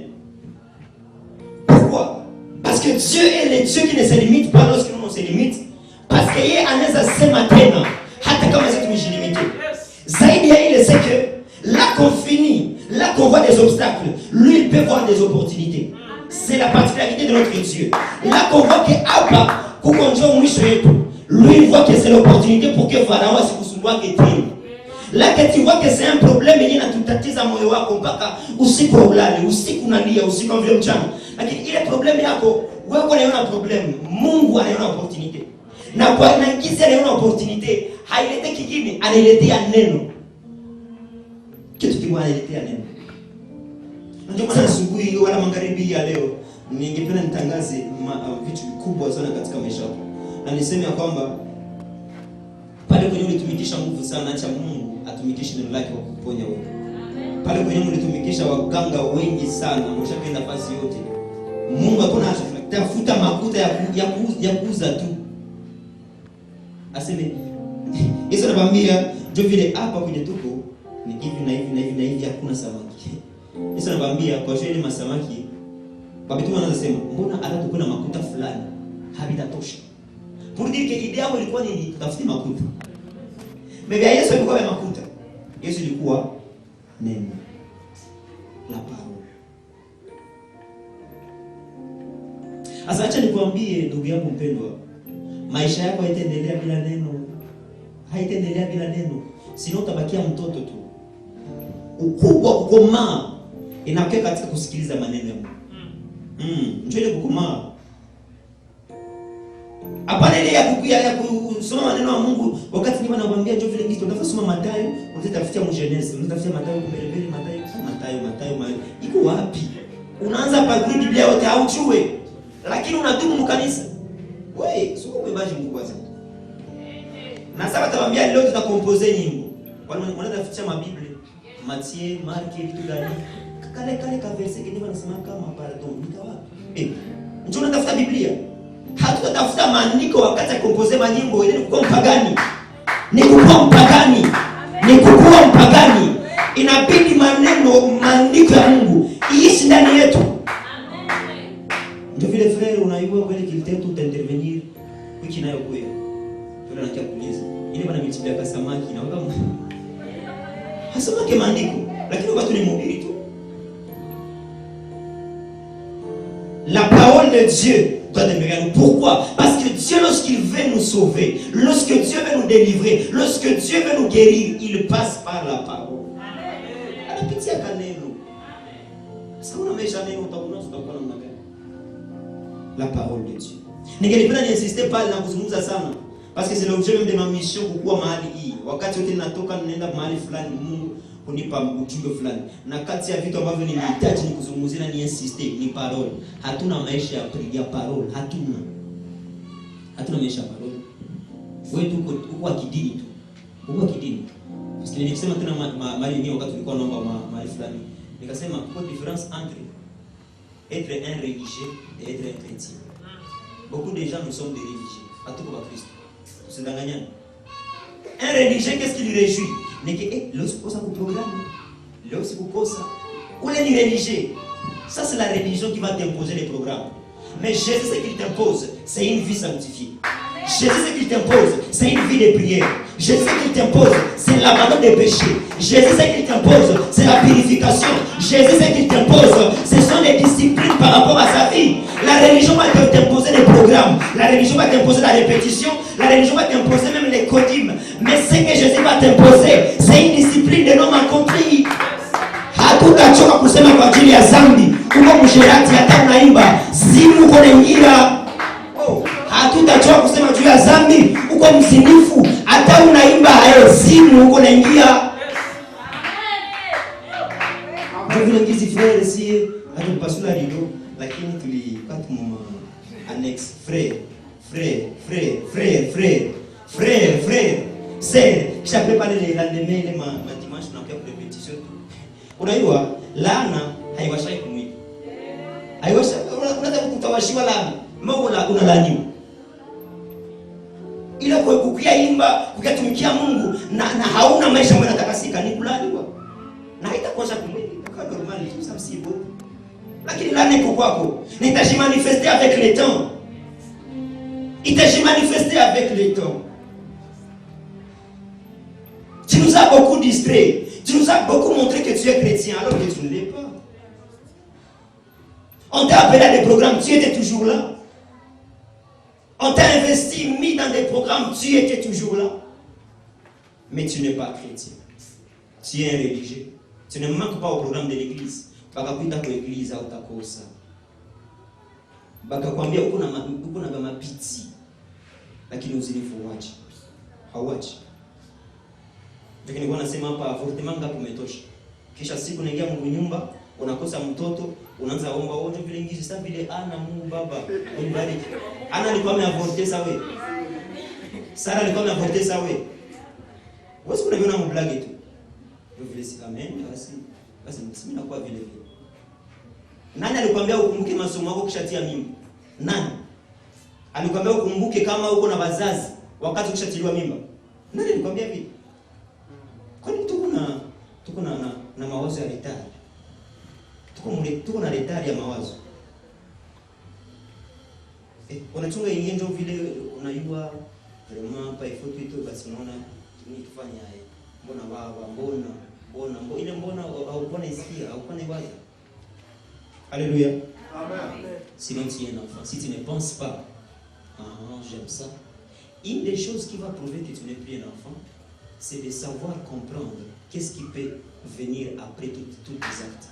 Pourquoi? Parce que Dieu est le Dieu qui ne se limite pas lorsque nous on se limite. Parce que yeye anaweza sema tena hata kama sisi tumejilimite. Zaidi ya ile c'est que là qu'on finit, là qu'on voit des obstacles, lui il peut voir des opportunités. C'est la particularité de notre Dieu. Là qu'on voit que hapa kukonjo mwisho yetu, lui il voit que c'est l'opportunité pour que Pharaon asikusumbue tena. Là que tu vois que c'est un problème yenye natutatiza moyo wako mpaka usiku ulale, usiku unalia, usiku vile mchana. Lakini ile problem yako wewe unaona problem, Mungu anaona opportunity. Na kwa naingiza anaona opportunity, hailete kingine, anailetea neno. Kitu kimoja anailetea neno. Ndio maana asubuhi wala magharibi ya leo ningependa nitangaze vitu vikubwa sana katika maisha yako. Na niseme ya kwamba pale kwenye ulitumikisha nguvu sana, acha Mungu atumikishe neno lake kwa kuponya wewe. Pale kwenye ulitumikisha waganga wengi sana, umeshapenda nafasi yote. Mungu hakuna tafuta makuta ya kuuza tu. Aseme hizo nakwambia ndio vile hapa kwenye tuko ni hivi na hivi na hivi na hivi, hakuna samaki. Hizo nakwambia kwa shule masamaki babitu wanaanza sema mbona hata tuko na makuta fulani habitatosha. Pour dire que idée yao ilikuwa ni kutafuta makuta. Mbele ya Yesu ilikuwa ya makuta. Yesu ilikuwa neno la parole. Asa acha nikwambie ndugu yangu mpendwa, maisha yako haitaendelea bila neno. Haitaendelea bila neno. Sio utabakia mtoto tu. Ukubwa kukomaa inakuwa katika kusikiliza maneno ya Mungu. Njoo kukomaa. Hapana ile ya kusoma maneno ya Mungu wakati ni wanakuambia njoo vile kitu unafasoma Mathayo, unatafutia Mgenesi, unatafutia Mathayo kumbelebele Mathayo. Iko wapi? Unaanza pa Biblia yote haujue. Lakini unadumu mkanisa. Wewe sio umebaji Mungu kwanza. Na sasa atawaambia leo tutakompose nyimbo. Wanatafutia mabiblia, Mathayo, Marko, vitu gani? Kale ka verse kile wanasema kama pardon. Nikawapi? Njoo unatafuta Biblia. Hatutafuta maandiko wakati ya kompose manyimbo ile kwa mpagani. Ni kukua mpagani. Inabidi maandiko ya Mungu iishi ndani yetu. Ndio vile frère unaibwa kweli kilitetu utaintervenir wiki nayo kwa hiyo. Ndio nakia kuuliza. Ile bana mitibia ka samaki na waka hasamaki maandiko, lakini watu ni mhubiri tu. La parole de Dieu doit demeurer nous. Pourquoi? Parce que Dieu, lorsqu'il veut nous sauver, lorsque Dieu veut nous délivrer, lorsque Dieu veut nous guérir, il passe par la parole. Anapitia kaneno. Sasa unamesha neno utakuwa namna gani? La parole de Dieu. Ningelipenda niinsister pale na kuzungumza sana parce que c'est l'objet même de ma mission kukuwa mahali hii. Wakati wote natoka ninaenda mahali fulani, Mungu kunipa ujumbe fulani. Na kati ya vitu ambavyo nilihitaji ni kuzungumzia na ni insiste ni parole. Hatuna maisha ya parole, hatuna. Hatuna maisha ya parole. Wewe uko kidini tu. Uko kidini. Parce que nilisema tena mali nyingi wakati tulikuwa naomba mali fulani. Nikasema quoi différence entre être un religieux et être un chrétien. Beaucoup de gens nous sommes des religieux. À tout pour Christ. C'est d'engagner. Un religieux, qu'est-ce qui lui réjouit? N'est que là, c'est pour ça qu'on programme. Là, c'est pour ça. Où est le religieux? Ça, c'est la religion qui va t'imposer les programmes. Mais Jésus, ce qu'il t'impose, c'est une vie sanctifiée. Jésus, ce qu'il t'impose, c'est une vie de prière. Jésus, ce qu'il t'impose, c'est l'abandon des péchés. Jésus, ce qu'il t'impose, c'est la purification. Jésus, ce qu'il t'impose, ce sont les disciplines par rapport à sa vie. La religion va t'imposer les programmes. La religion va t'imposer la répétition. La religion va t'imposer même les coutumes. Mais ce que Jésus va t'imposer, c'est une discipline de l'homme accompli. Hatutachoka kusema kwa ajili ya zambi. Uko msherati hata unaimba simu uko naingia. Hatutachoka kusema juu ya zambi. Uko mzinifu hata unaimba hayo simu uko naingia. Vile ngizi frère si hatupasula rido lakini tulipata mama annex frère. Kisha prepare le lendemain ile dimanche tunakuja kwa repetition. Unajua laana haiwashai kumwili. Haiwasha unataka kutawashiwa laana. Mungu unalaaniwa. Ila kwa kukia imba, kukatumikia Mungu na hauna maisha ambayo yanatakasika ni kulaaniwa. Na haitakuwa kumwili, itakuwa normal tu ça c'est beau. Lakini laana iko kwako. Nitajimanifester avec le temps. Il t'a manifesté avec le temps. Tu nous as beaucoup distrait. Tu nous as beaucoup montré que tu es chrétien alors que tu ne l'es pas. On t'a appelé à des programmes, tu étais toujours là. On t'a investi, mis dans des programmes, tu étais toujours là. Mais tu n'es pas chrétien. Tu es un religieux. Tu ne manques pas au programme de l'église. Bakakuita kwa église au takosa. Bakakwambia uko na mapiti. Lakini uzinifu uache. Hauache. Lakini kwa nasema hapa avortement ngapi umetosha. Kisha siku unaingia Mungu nyumba, unakosa mtoto, unaanza omba wote vile ingizi sasa vile ana Mungu baba. Unibariki. Ana alikuwa ameavorte sawa. Sara alikuwa ameavorte sawa. Wewe kuna viona mblage tu. Vile si amen basi mimi nakuwa vile vile. Nani alikwambia ukumbuke masomo yako kishatia mimba? Nani? Alikwambia ukumbuke kama uko na wazazi wakati ukishatiliwa mimba? Nani alikwambia hivi? Kwani tuko na mawazo ya retard. Tuko na retard ya mawazo. Unachunga yenyewe ndio vile unajua vraiment hapa ifo tu basi unaona ni kufanya haya. Mbona baba mbona au isikia au waza. Alléluia. Amen. Sinon tu es un enfant. Si tu ne penses pas, j'aime ça. Une des choses qui va prouver que tu n'es plus un enfant, c'est de savoir comprendre qu'est-ce qui peut venir après tous tes actes.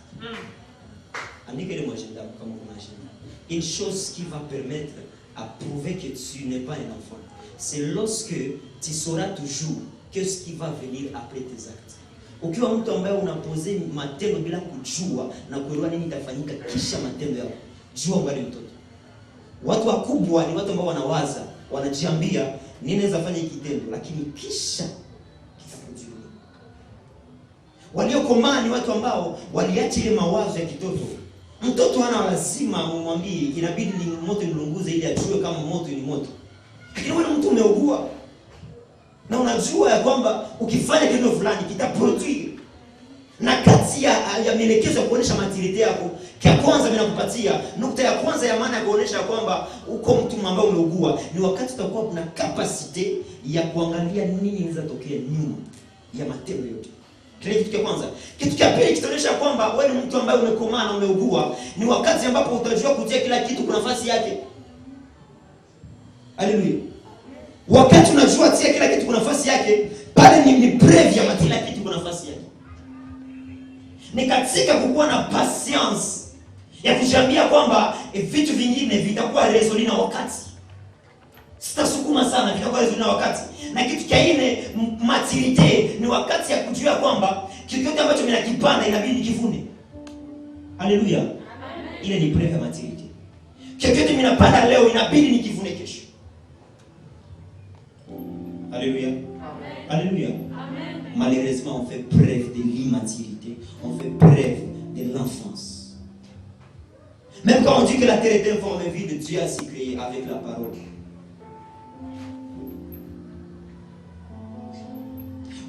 Une chose qui va permettre à prouver que tu n'es pas un enfant, c'est lorsque tu sauras toujours qu'est-ce qui va venir après tes actes. Ukiwa mtu ambaye unapoze matendo bila kujua na kuelewa nini itafanyika kisha matendo yako, jua ngali mtoto. Watu wakubwa ni watu ambao wanawaza, wanajiambia nini naweza fanya hiki kitendo, lakini kisha kitakujua. Waliokomaa ni watu ambao waliacha ile mawazo ya kitoto. Mtoto hana lazima umwambie inabidi ni moto nilunguze ili ajue kama moto ni moto. Lakini wewe mtu umeugua na unajua ya kwamba ukifanya kitu fulani kitaproduce, na kati ya mielekezo ya kuonesha maturity yako, kwa kwanza ninakupatia nukta ya kwanza ya maana ya kuonesha kwamba uko mtu ambaye umeugua ni wakati utakuwa na capacity ya kuangalia nini inaweza tokea nyuma ya matendo yote. Kile kitu cha kwanza. Kitu cha pili kitaonesha kwamba wewe ni mtu ambaye umekomaa na umeugua ni wakati ambapo utajua kutia kila kitu kwa nafasi yake. Haleluya. Wakati unajua tia kila kitu kwa nafasi yake, pale ni preview ya kila kitu kwa nafasi yake. Ni katika kukuwa na patience ya kujiambia kwamba vitu vingine vitakuwa resolve na wakati. Sitasukuma sana vitakuwa resolve na wakati. Na kitu kingine maturity ni wakati ya kujua kwamba Kitu ambacho mimi nakipanda inabidi nikivune. Haleluya. Ile ni preuve ya maturity. Kitu mimi napanda leo inabidi nikivune kesho. Alléluia. Alléluia. Malheureusement, on fait preuve de l'immaturité. On fait preuve de l'enfance. Même quand on dit que la terre est informée vide, Dieu a s'y créé avec la parole.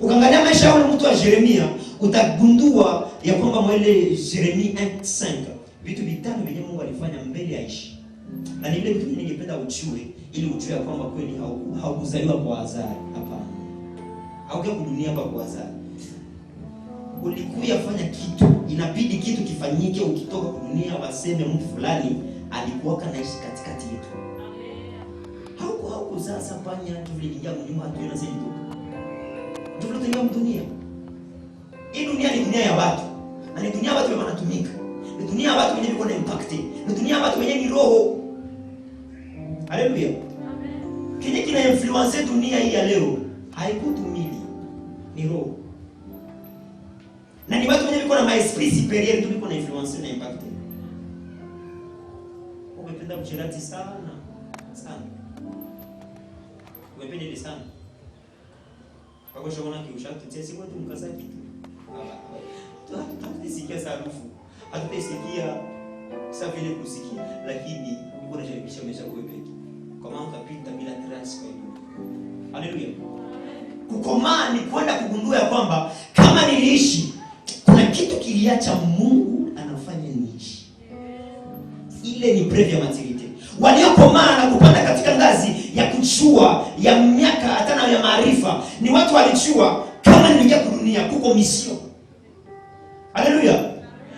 Ukiangalia maisha ya mtu wa Yeremia, utagundua ya kwamba mwele Yeremia 1:5 vitu vitano vyenye Mungu alifanya mbele ya Aishi. Na ni vile vitu ningependa ujue ili ujue ya kwamba kweli haukuzaliwa kwa azari. Hapana. Haukuja kudunia hapa kwa azari. Ulikuja fanya kitu, inabidi kitu kifanyike. Ukitoka kwa dunia waseme mtu fulani alikuwa kanaishi katikati yetu. Haukuzaa sapanya tu vile ingia mnyuma tu na sisi tu. Tunatenga dunia. Hii dunia ni dunia ya watu. Na ni dunia watu wanatumika. Ni dunia watu wenye wiko na impact. Ni dunia watu wenye ni roho. Haleluya. Amen. Kile kina influence dunia hii ya leo haikutumili. Ni roho. Na ni watu wenye wiko na maesprit superior tu wiko na influence na impact. Umependa kuchirati sana. Sana. Umependa sana. Kwa shona kiushatu tesi kwa tu mkaza kitu. Hatutasikia harufu. Hatutasikia sasa vile kusikia, lakini uko na jaribisha maisha kwa peke. Kama utapita bila trust kwa hiyo. Haleluya. Kukomaa ni kwenda kugundua kwamba kama niliishi kuna kitu kiliacha Mungu anafanya niishi. Ile ni preuve ya maturity. Waliokomaa na kupanda katika ngazi ya kuchua ya miaka hata na ya maarifa ni watu walichua kama nilikuja kudunia kuko mission. Alléluia.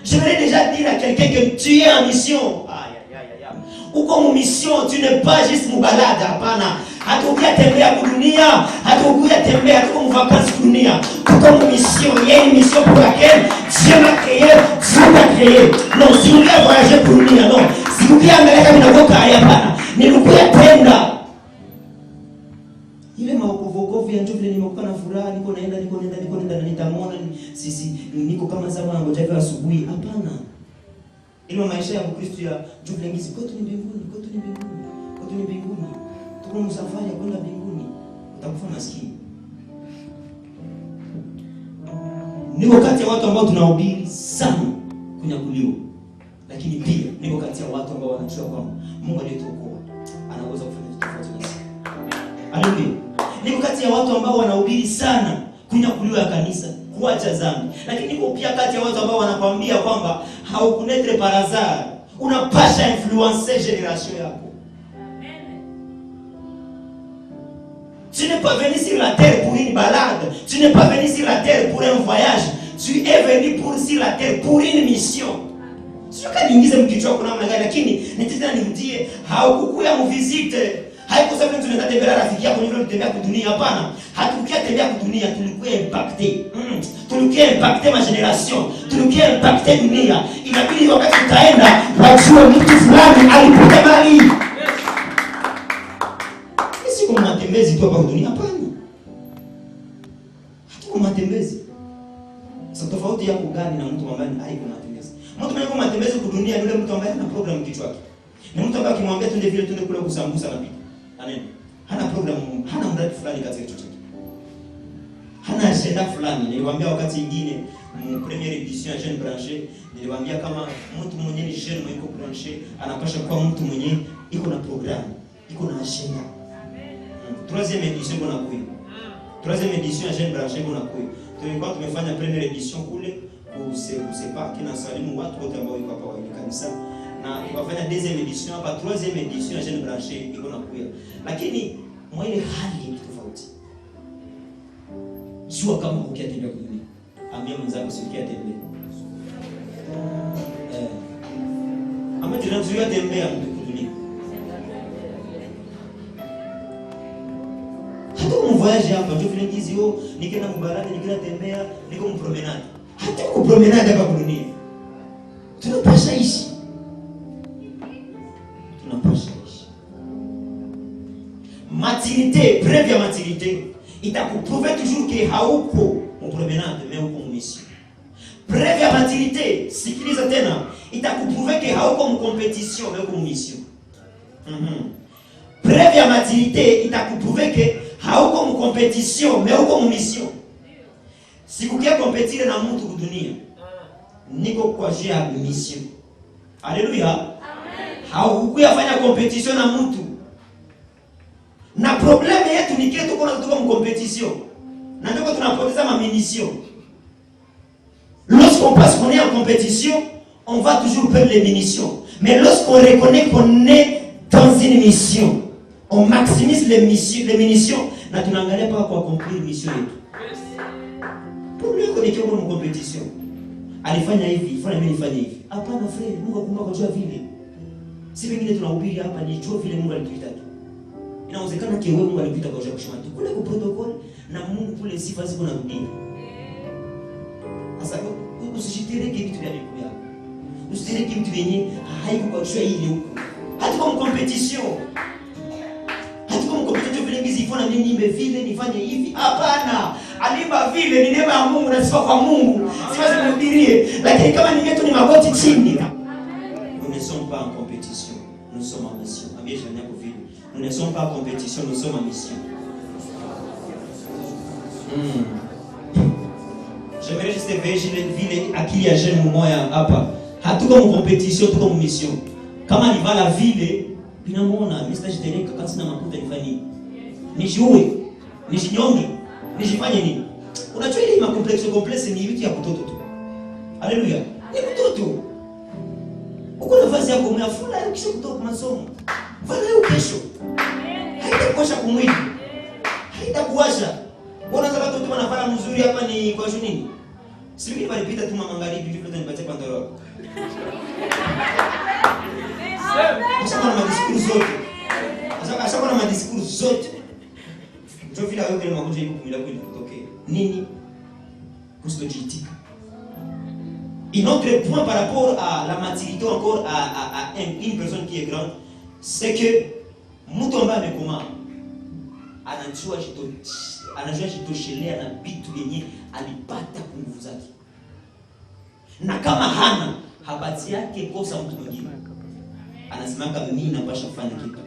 Je voulais déjà dire à quelqu'un que tu es en mission. Uko en mission, tu n'es pas juste mubalada, hapana. Hatukuja tembea kudunia, hatukuja tembea tuko en vacances kudunia. Uko en mission, il y a une mission pour laquelle Dieu m'a créé, Dieu m'a créé. Non, si vous voulez voyager pour dunia, non. Si vous voulez angalia mnagoka hapana. Nilikuja tenda. Ile maokovokovu ya njoo vile nimekuwa na furaha, niko naenda na nitamwona sisi niko kama zama ngoja vya asubuhi. Hapana. Ile maisha ya Kristo ya njoo vile ngizi kwetu ni mbinguni, kwetu ni mbinguni, kwetu ni mbinguni. Tuko msafari ya kwenda mbinguni. Utakufa maskini. Niko kati ya watu ambao tunahubiri sana kunyakuliwa. Lakini pia niko kati ya watu ambao wanajua kwamba Mungu aliyetuokoa anaweza kufanya kitu tofauti na sisi. Haleluya. Niko kati ya watu ambao wanahubiri sana kunyakuliwa ya kanisa, kuacha dhambi. Lakini niko pia kati ya watu ambao wanakuambia kwamba haukunetre par hasard. Unapasha influencer generation yako. Tu n'es pas venu sur la terre pour une balade. Tu n'es pas venu sur la terre pour un voyage. Tu es venu sur la terre pour une mission. Sio kama niingize mkichwa kuna namna gani, lakini nitenda nimtie haukukuya mvisite. Haikusema tunaenda tembea rafiki yako ndio tutembea kwa dunia, hapana. Hatukukia tembea kwa dunia, tulikuwa impacté. Tulikuwa impacté ma generation, tulikuwa impacté dunia. Inabidi wakati tutaenda wajue mtu fulani alipita mali. Sisi kwa matembezi tu hapa dunia, hapana. Hatuko matembezi. Sasa tofauti yako gani na mtu ambaye haiko matembezi? Mtu mwenye kwa matembezi kwa dunia yule mtu ambaye ana program kichwa chake. Ni mtu ambaye akimwambia twende vile twende kule kusambusa na pita. Amen. Hana program, hana mradi fulani katika kichwa chake. Hana agenda fulani. Niliwaambia wakati mwingine, première édition ya Jeune Branché, niliwaambia kama mtu mwenye ni jeune mwenye iko branché, anapaswa kuwa mtu mwenye iko na program, iko na agenda. Troisième édition kuna kuja. Troisième édition ya Jeune Branché kuna kuja. Tulikuwa tumefanya première édition kule kusepa kina salimu watu wote ambao wako hapa wa kanisa. Na tukafanya deuxième édition hapa, troisième édition ya Jeune Branché iko na kuya. Lakini mwa ile hali ni tofauti. Jua kama ukiatembea kwa dunia. Ambia mwenzako usikiatembea. Ama tunazuia tembea kwa dunia. Hata mvoyage hapa ndio vile ngizi yo, nikienda mbaraka, nikienda tembea, niko mpromenade. Hata kupromenade hapa kwa dunia. Tunapasha ishi. Maturité, preuve ya maturité, itakuprouver toujours que hauko en promenade mais uko en mission. Preuve ya maturité, sikiliza tena, itakuprouver que hauko mcompetition mais uko mission. Preuve ya maturité itakuprouver que hauko mcompetition mais uko mission. Sikukia competire na mtu kudunia. Niko kwa jia ya mission. Haleluya. Amen. Haukuya fanya competition na mtu. Na problème yetu ni kile tuko mcompetition. Na ndio tunapoteza munition. Lorsqu'on pense qu'on est en compétition, on va toujours perdre les munitions. Mais lorsqu'on reconnaît qu'on est dans une mission, on maximise les munitions. Na tunaangalia pas kwa accomplir mission yetu. Pour lui connecter kwa compétition. Alifanya hivi, fanya mimi nifanye hivi. Hapana frère, Mungu akumbuka kwa jua vile. Si wengine tunahubiri hapa ni jua vile Mungu alituita tu. Inawezekana kiwewe Mungu alituita kwa jua kushima tu. Kule kwa protocol na Mungu kule sifa ziko na rudia. Sasa usishitereke vitu vya Mungu yako. Usitereke vitu vyenye haiko kwa jua ile huko. Hata kwa competition. Hata kwa competition vile ngizi ifona mimi nimbe vile nifanye hivi. Hapana. Alimba vile ni neema ya Mungu na sifa kwa Mungu. Siwezi kuhubirie, lakini kama ningetu ni magoti chini. Nous ne sommes pas en compétition, nous sommes en mission. Ambia jirani yako vile. Nous ne sommes pas en compétition, nous sommes en mission. J'aimerais juste veiller vile akili ya jeune mmoja hapa. Hatuko en compétition, tuko en mission. Kama ni vala vile, binamuona Mr. Jitereka kasi na makuta nifanye. Nijue, nijinyonge. Nijifanye nini? Unajua ile complexe ni vitu ya mtoto tu. Haleluya. Ni mtoto. Uko na vazi yako umeafuna kisha kutoka masomo. Vala leo kesho. Haitakuosha kumwili. Haitakuosha. Mbona sasa watoto wanavala mzuri hapa ni kwa nini? Si mimi walipita tu magharibi hivi ndio nipatie pantalo. Sasa kuna madiskuru zote. Sasa kuna madiskuru zote. Je vis la rue de Maroudje pour me la couille de Nini Kustojitika. Un autre point par rapport à la maturité, encore à une personne qui est grande, c'est que Mutomba Mekoma anajua jitoshelea na vitu yenye alipata kwa nguvu zake. Na kama hana habati yake kosa mtu mwingine. Anasimaka mimi napasha kufanya kitu.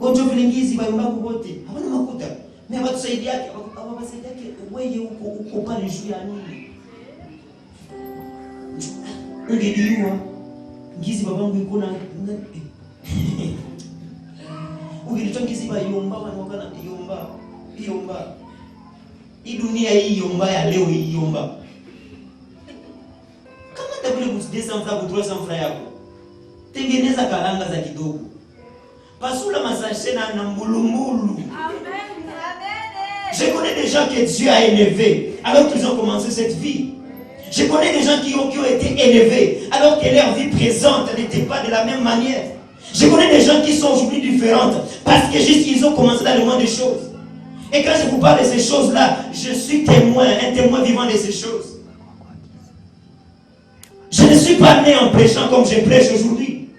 Ojo vilingizi baimbaku wote hawana makuta. Mimi abatusaidia yake, abasaidia yake wewe uko pale juu ya nini? Ungeliwa ngizi babangu yuko na ungelicho ngizi bayomba wanokana yomba. Hii dunia hii yomba ya leo hii yomba. Kama tabule kusidesa mfra kutrosa mfra yako. Tengeneza karanga za kidogo. Pasula masashe na mbulumbulu. Je connais des gens que Dieu a élevés alors qu'ils ont commencé cette vie. Je connais des gens qui ont été élevés alors que leur vie présente n'était pas de la même manière. Je connais des gens qui sont aujourd'hui différentes parce que juste ils ont commencé dans le monde des choses. Et quand je vous parle de ces choses-là, je suis témoin, un témoin vivant de ces choses. Je ne suis pas né en prêchant comme je prêche aujourd'hui.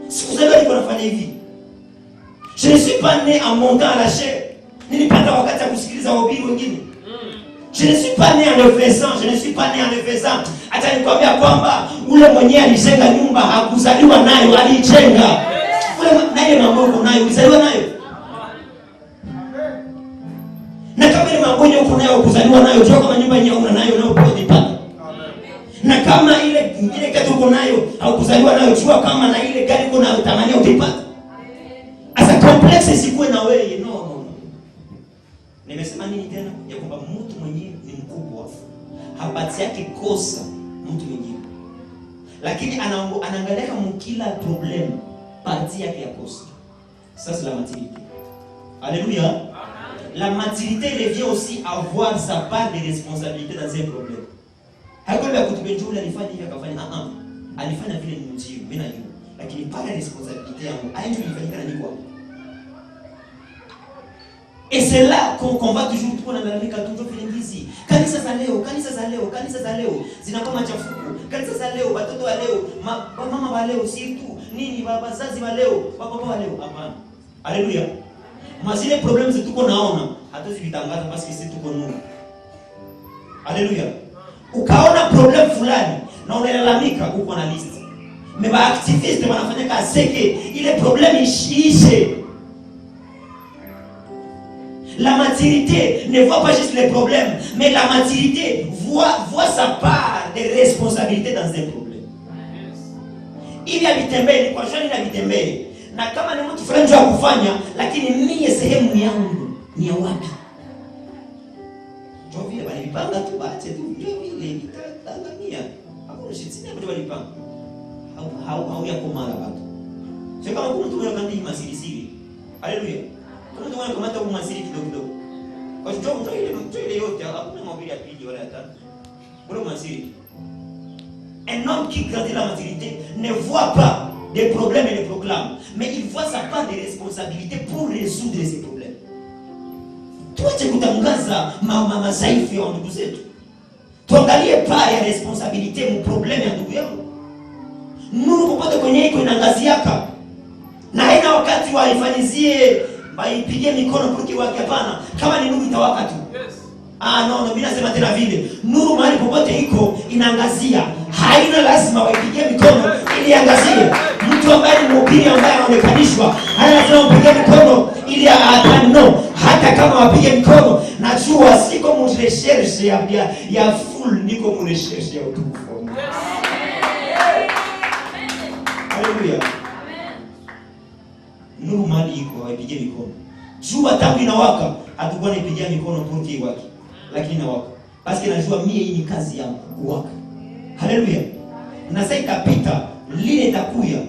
Si vous avez dit qu'on a fait une vie. Je ne suis pas né en montant à la chair. Je ne suis pas né en le faisant. Je ne suis pas né en le faisant. Hata nikwambia kwamba ule mwenyewe alijenga nyumba hakuzaliwa nayo, alijenga. Ule naye mambo uko nayo, ulizaliwa nayo. Na kama ile mambo yenyewe uko nayo, kuzaliwa nayo, jua kama nyumba yenyewe una nayo leo utapata. Na kama ile kitu uko nayo au kuzaliwa nayo, jua kama na ile gari uko nayo tamania utapata. Asa complex isikuwe na wewe, no. Nimesema nini tena? Ya kwamba mtu mwenyewe ni mkubwa. Habati yake kosa mtu mwingine. Lakini anaangalia mkila problem partie yake ya kosa. Ça c'est la maturité. Alléluia. La maturité revient aussi à avoir sa part de responsabilité dans un problème. Hakwenda kutubenjula alifanya hivi akafanya alifanya vile ni mjio mimi najua. Lakini pale responsabilité yangu haiji nifanyika na niko. Et c'est là qu'on va toujours tunalalamika toujours filingizi. Kanisa za leo zinakuwa machafuko. Kanisa za leo, watoto wa leo, mama wa leo, si tu nini wazazi wa leo, baba wa leo. Hapana. Haleluya. Mazile problems tuko naona hatuzivitangaza basi sisi tuko nuru. Haleluya. ukaona problem fulani na unalalamika, uko na list. Mais ba activiste wanafanya kazi seke ile problème ishiishe. La maturité ne voit pas juste les problèmes, mais la maturité voit sa part de responsabilité dans un problème. Ili abitembee kwa shani na bitembee. Na kama ni mtu fulani wa kufanya, lakini mimi sehemu yangu ni ya wapi? Ndio vile walipanga tu baache tu ndio vile Tanzania. Hakuna shida ndio walipanga. Hau ya komala watu. Sio kama kuna mtu anakandi masirisiri. Haleluya. Kuna mtu anakamata kwa masiri kidogo. Kwa sababu mtu ile yote hakuna mahubiri ya pili wala ya tatu. Kuna masiri. Un homme qui grandit la maturité ne voit pas des problèmes et les proclame, mais il voit sa part de responsabilité pour résoudre ces problèmes. Tuache kutangaza madhaifu ya ndugu zetu. Tuangalie part ya responsabilité mu problème ya ndugu yangu. Nuru popote kwenye iko inaangaziaka. Na haina wakati waifanyizie baipigie mikono porque wake hapana. Kama ni nuru itawaka tu. Yes. No, mimi nasema tena vile. Nuru mahali popote iko inaangazia. Haina lazima waipigie mikono ili angazie. Mtu ambaye ni mhubiri ambaye anaonekanishwa, lazima upige mikono ili atano. Hata kama wapige mikono, najua siko mu recherche ya full, niko mu recherche ya utukufu. Haleluya. Nuru mali iko waipige mikono. Jua tangu inawaka, hatakuwa nipigia mikono porque wake. Lakini inawaka. Basi najua mie hii ni kazi yangu kuwaka. Haleluya. Na sasa itapita, lile itakuya,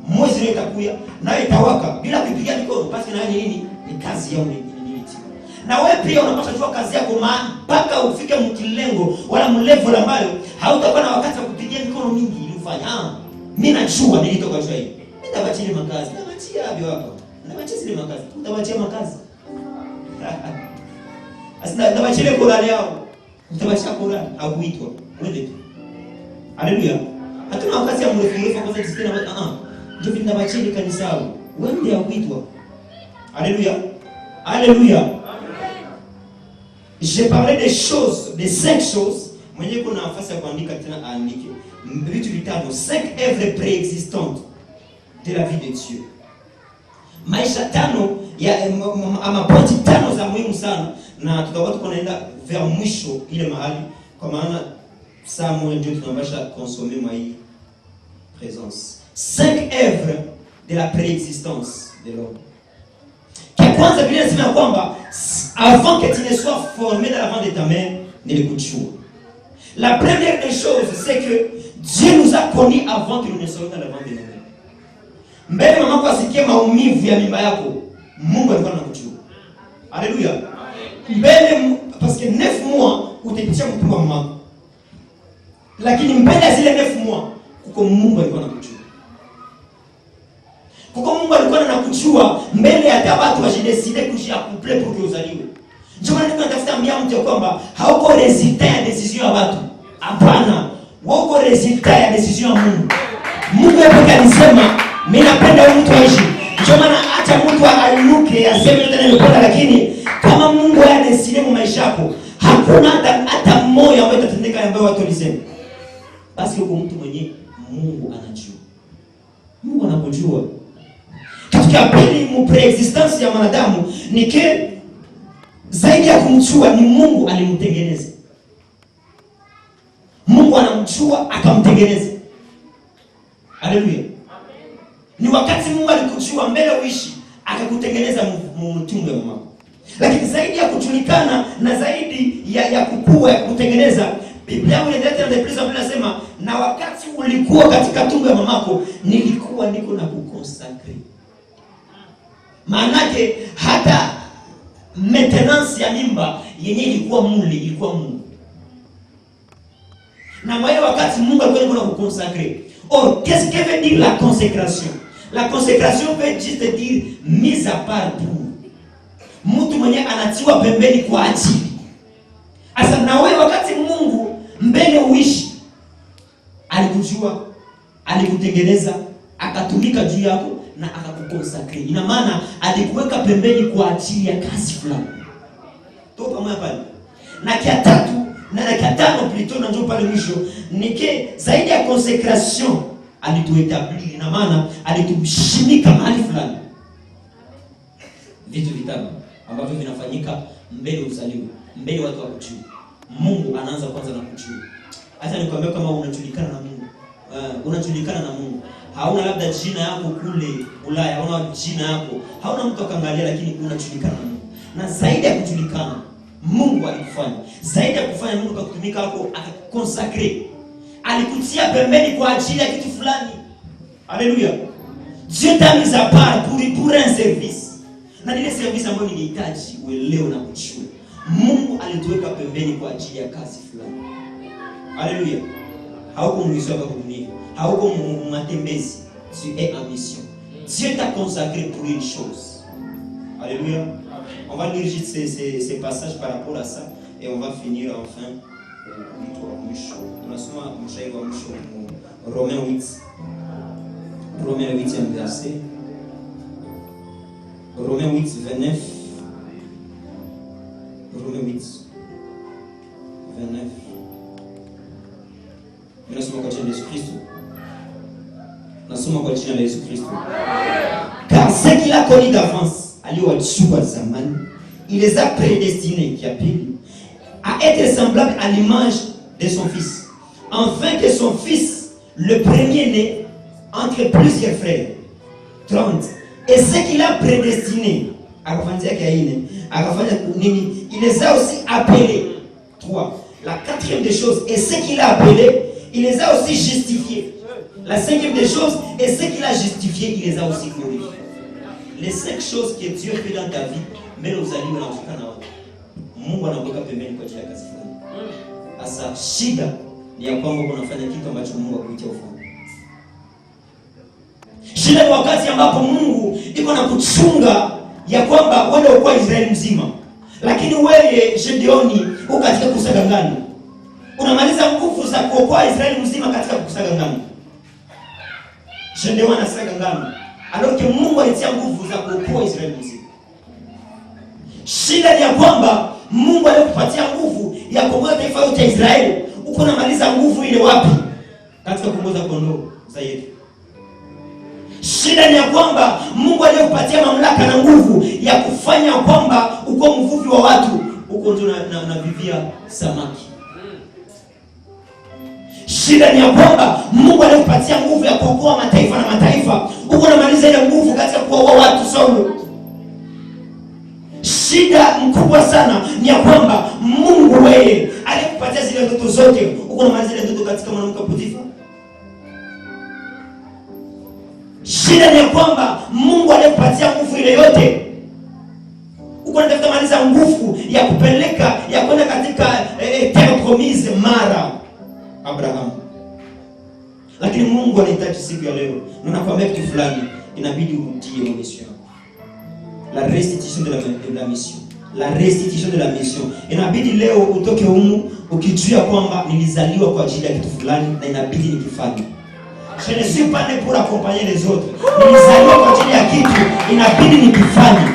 mwezi lile itakuya, nayo itawaka bila kupigia mikono. Basi na nini? Ni kazi yangu ni. Na wewe pia unapaswa kujua kazi yako mpaka ufike mkilengo wala mlevel ambayo hautakuwa na wakati wa kupigia mikono mingi ili ufanye. Mimi najua nilitoka jua hii. Nitabachia makazi. Nitabachia hapo hapa. Nitabachia zile makazi. Utabachia makazi. Asina nitabachia Qur'ani yao. Nitabachia Qur'ani au kuitwa. Uende tu. Haleluya. Hatuna wakati ya mrefu kwa sababu tena ndio nitabachia kanisa. Uende au kuitwa. Haleluya. Haleluya. J'ai parlé des choses, des 5 choses. Mwenye kuna nafasi ya kuandika tena aandike. Vitu vitano, 5 œuvres préexistantes de la vie de Dieu. Maisha tano ya ama pointi tano za muhimu sana, na tutakuwa tunaenda vers mwisho ile mahali kwa maana saa moja ndio tunabasha consommer mwa hii présence. 5 œuvres de la préexistence de l'homme. Kwanza Biblia inasema kwamba avant que tu ne sois formé dans la ventre de ta mère, nilikujua. La première des choses, c'est que Dieu nous a connus avant que nous ne soyons dans la ventre de notre mère. Mbele mama kwa sikia maumivu ya mimba yako, Mungu alikuwa anakujua. Alléluia. Mbele parce que 9 mois utapitia mtumbo wa mama. Lakini mbele ya zile 9 mois kuko Mungu alikuwa anakujua. Kuko Mungu alikuwa anakujua mbele hata watu wajideside kujia couple pour que uzaliwe. Ndio maana tunatafuta mtu kwamba hauko resultat ya decision ya watu. Hapana. Wako resultat ya decision ya Mungu. Mungu yeye alisema mimi napenda mtu aishi. Ndio maana acha mtu ainuke aseme yote anayopenda, lakini kama Mungu anadeside mu maisha yako, hakuna hata moyo ambaye utatendeka ambaye watu walisema. Basi uko mtu mwenye Mungu anajua. Mungu anakujua. Kitu cha pili mu preexistence ya mwanadamu ni ke zaidi ya kumjua ni Mungu alimtengeneza. Mungu anamjua akamtengeneza. Haleluya. Ni wakati Mungu alikujua mbele uishi akakutengeneza mtumbo wa mama. Lakini zaidi ya kujulikana na zaidi ya kukua ya kutengeneza, Biblia inaeleza de plus en plus inasema na wakati ulikuwa katika tumbo ya mamako nilikuwa niko na kukonsakre. Maanake hata maintenance ya mimba yenye ilikuwa Mungu. Na mwaye wakati Mungu alikuwa na kukonsakre. Or, qu'est-ce que veut dire la consécration? La consécration veut juste dire mise à part pour. Mtu mwenye anatiwa pembeni kwa ajili. Asa na wewe wakati Mungu mbele uishi alikujua, alikutengeneza, akatumika juu yako na akakukonsakre. Ina maana alikuweka pembeni kwa ajili ya kazi fulani. Toka pamoja pale. Na kia tatu, na dakika 5 plutôt na njoo pale mwisho nike zaidi ya consecration alituetabli, na maana alitushimika mahali fulani. Vitu vitano ambavyo vinafanyika mbele uzaliwe, mbele watu wakujue. Mungu anaanza kwanza na kujua. Hata nikwambia kama unajulikana na Mungu, unajulikana na Mungu. Hauna labda jina yako kule Ulaya, hauna jina yako, hauna mtu akaangalia, lakini unajulikana na Mungu. Na zaidi ya kujulikana, Mungu alikufanya. Zaidi ya kufanya Mungu akakutumika hapo, akakonsacrer. Alikutia pembeni kwa ajili ya kitu fulani. Haleluya. Dieu t'a mis à part pour un service. Na ile service ambayo nilihitaji uelewe na kujua. Mungu alituweka pembeni kwa ajili ya kazi fulani. Haleluya. Hauko mwisho hapa dunia. Hauko matembezi. Tu es en mission. Dieu t'a consacré pour une chose. Alléluia. On va lire juste ces passages par rapport à ça et on va finir enfin tunasoma mstari wa mwisho Romains 8. Romains 8e verset. Romains 8 29. Romains 8 29. Nasoma kwa jina la Yesu Kristo. Nasoma kwa jina la Yesu Kristo. Car ce qu'il a connu d'avance, aliowajua zamani, il les a prédestinés, qui a pris, à être semblables à l'image de son fils, afin que son fils, le premier-né, entre plusieurs frères. 30. Et ce qu'il a prédestiné, il les a aussi appelés. 3. La 4e des choses, et ce qu'il a appelé, il les a aussi justifiés. La 5e des choses, et ce qu'il a justifié, il les a aussi glorifiés. Les 5 choses que Dieu fait dans ta vie, mais nous allons dans le canal. Mungu anakuweka pembeni kwa ajili ya kazi fulani. Asa shida ni ya kwamba unafanya kitu ambacho Mungu hakuitia ufanye. Shida ni wakati ambapo Mungu iko na kuchunga ya kwamba wewe uko Israeli mzima. Lakini wewe Gedeoni uko katika kusaga ngano. Unamaliza nguvu za kuokoa Israeli mzima katika kusaga ngano. Gedeoni anasaga ngano. Alors que Mungu alitia nguvu za kuokoa Israeli mzima. Shida ni ya kwamba Mungu alikupatia nguvu ya kuokoa taifa lote la Israeli. Uko unamaliza nguvu ile wapi? Katika kuongoza kondoo za yetu. Shida ni ya kwamba Mungu alikupatia mamlaka na nguvu ya kufanya kwamba uko mvuvi wa watu, uko ndio na vivia samaki. Shida ni ya kwamba Mungu alikupatia nguvu ya kuokoa mataifa na mataifa, uko unamaliza ile nguvu katika kuokoa watu solo. Shida mkubwa sana ni ya kwamba Mungu wewe alikupatia zile ndoto zote, uko unamaliza ile ndoto katika mwanamke Potifa. Shida ni ya kwamba Mungu alikupatia nguvu ile yote, uko unatafuta maliza nguvu ya kupeleka ya kwenda katika terre promise mara Abraham. Lakini Mungu anahitaji siku ya leo, na nakwambia kitu fulani, inabidi urudie mission. La restitution de la mission. La restitution de la mission. Inabidi leo utoke humu ukijua kwamba nilizaliwa kwa ajili ya kitu fulani na inabidi nikifanye. Je ne suis pas né pour accompagner les autres. Nilizaliwa kwa ajili ya kitu, inabidi nikifanye.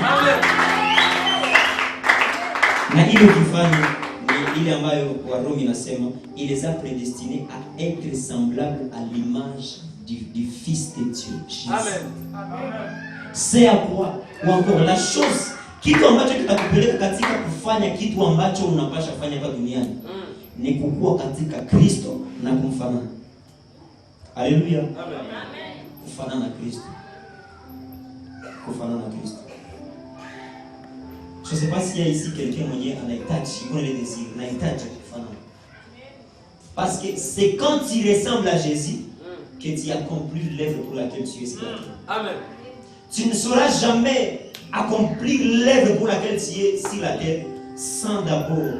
Na ile ukifanye ni ile ambayo Warumi inasema, il les a prédestinés à être semblables à l'image du Fils de Dieu, Jésus. Amen. C'est à quoi? Ou encore la chose, kitu ambacho kitakupeleka katika kufanya kitu ambacho unapasha kufanya hapa duniani ni kukua katika Kristo na kumfanana. Haleluya. Amen. Kufanana na Kristo. Kufanana na Kristo. Je ne sais pas s'il y a ici quelqu'un mwenye anahitaji, kuna le désir, anahitaji kufanana. Parce que c'est quand tu ressembles à Jésus que tu accomplis l'œuvre pour laquelle tu es sur la terre. Amen. Tu ne sauras jamais accomplir l'œuvre pour laquelle tu es sur la terre sans d'abord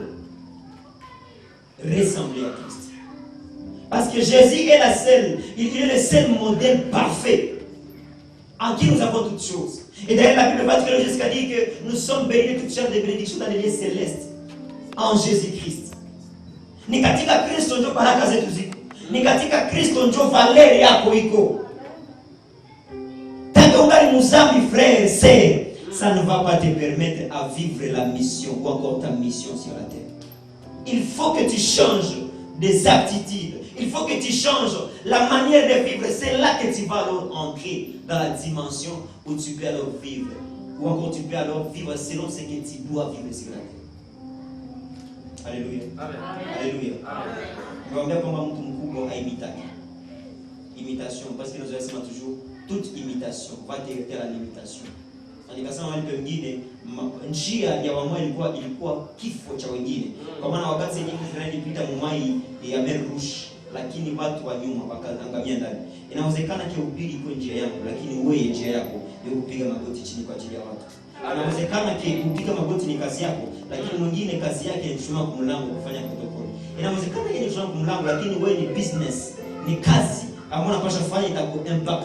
ressembler à Christ. Parce que Jésus est il est le seul modèle parfait en qui nous avons toutes choses. Et d'ailleurs la Bible va jusqu'à dire que nous sommes bénis de toutes sortes de bénédictions dans les lieux célestes en Jésus-Christ. Ni katika Kristo ndio baraka zetu ziko. Ni katika Kristo ndio valeur yako iko. Ungali muzambi frère, sœur, ça ne va pas te permettre à vivre la mission ou encore ta mission sur la terre. Il faut que tu changes des aptitudes. Il faut que tu changes la manière de vivre. C'est là que tu vas alors entrer dans la dimension où tu peux alors vivre. Ou encore tu peux alors vivre selon ce que tu dois vivre sur la terre. Alléluia. Amen. Alléluia. Amen. Imitation, parce que nous avons toujours toute imitation va directer la limitation. Nikasema wengine njia ya wamwa ilikuwa kifo cha wengine. Kwa maana wakati nyingi zinalipita mumai ya Merush, lakini watu wa nyuma wakaangamia ndani. Inawezekana kihubiri iko njia yangu, lakini wewe njia yako ni kupiga magoti chini kwa ajili ya watu. Inawezekana kupiga magoti ni kazi yako, lakini mwingine kazi yake ni kushona kumlango kufanya protokoli. Inawezekana yeye ni kushona kumlango, lakini wewe ni business, ni kazi ambayo unapaswa kufanya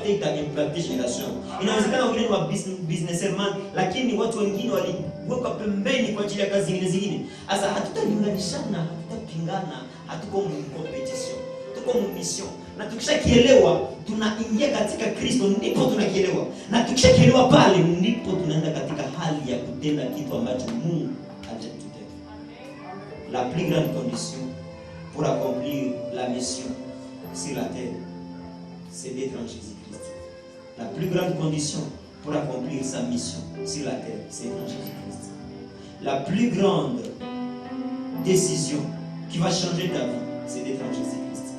ita-impact generation. Inawezekana wengine ni wa businessman, lakini watu wengine waliweka pembeni kwa ajili ya kazi zingine. Sasa hatutalinganishana, hatutapingana, hatuko mu competition, tuko mu mission. Na tukishakielewa tunaingia katika Kristo, ndipo tunakielewa. Na tukishakielewa pale ndipo tunaenda katika hali ya kutenda kitu ambacho Mungu hajatutenda. La plus grande condition pour accomplir la mission sur la terre, c'est d'être en Jésus-Christ. La plus grande condition pour accomplir sa mission sur la terre, c'est d'être en Jésus-Christ. La plus grande décision qui va changer ta vie, c'est d'être en Jésus-Christ.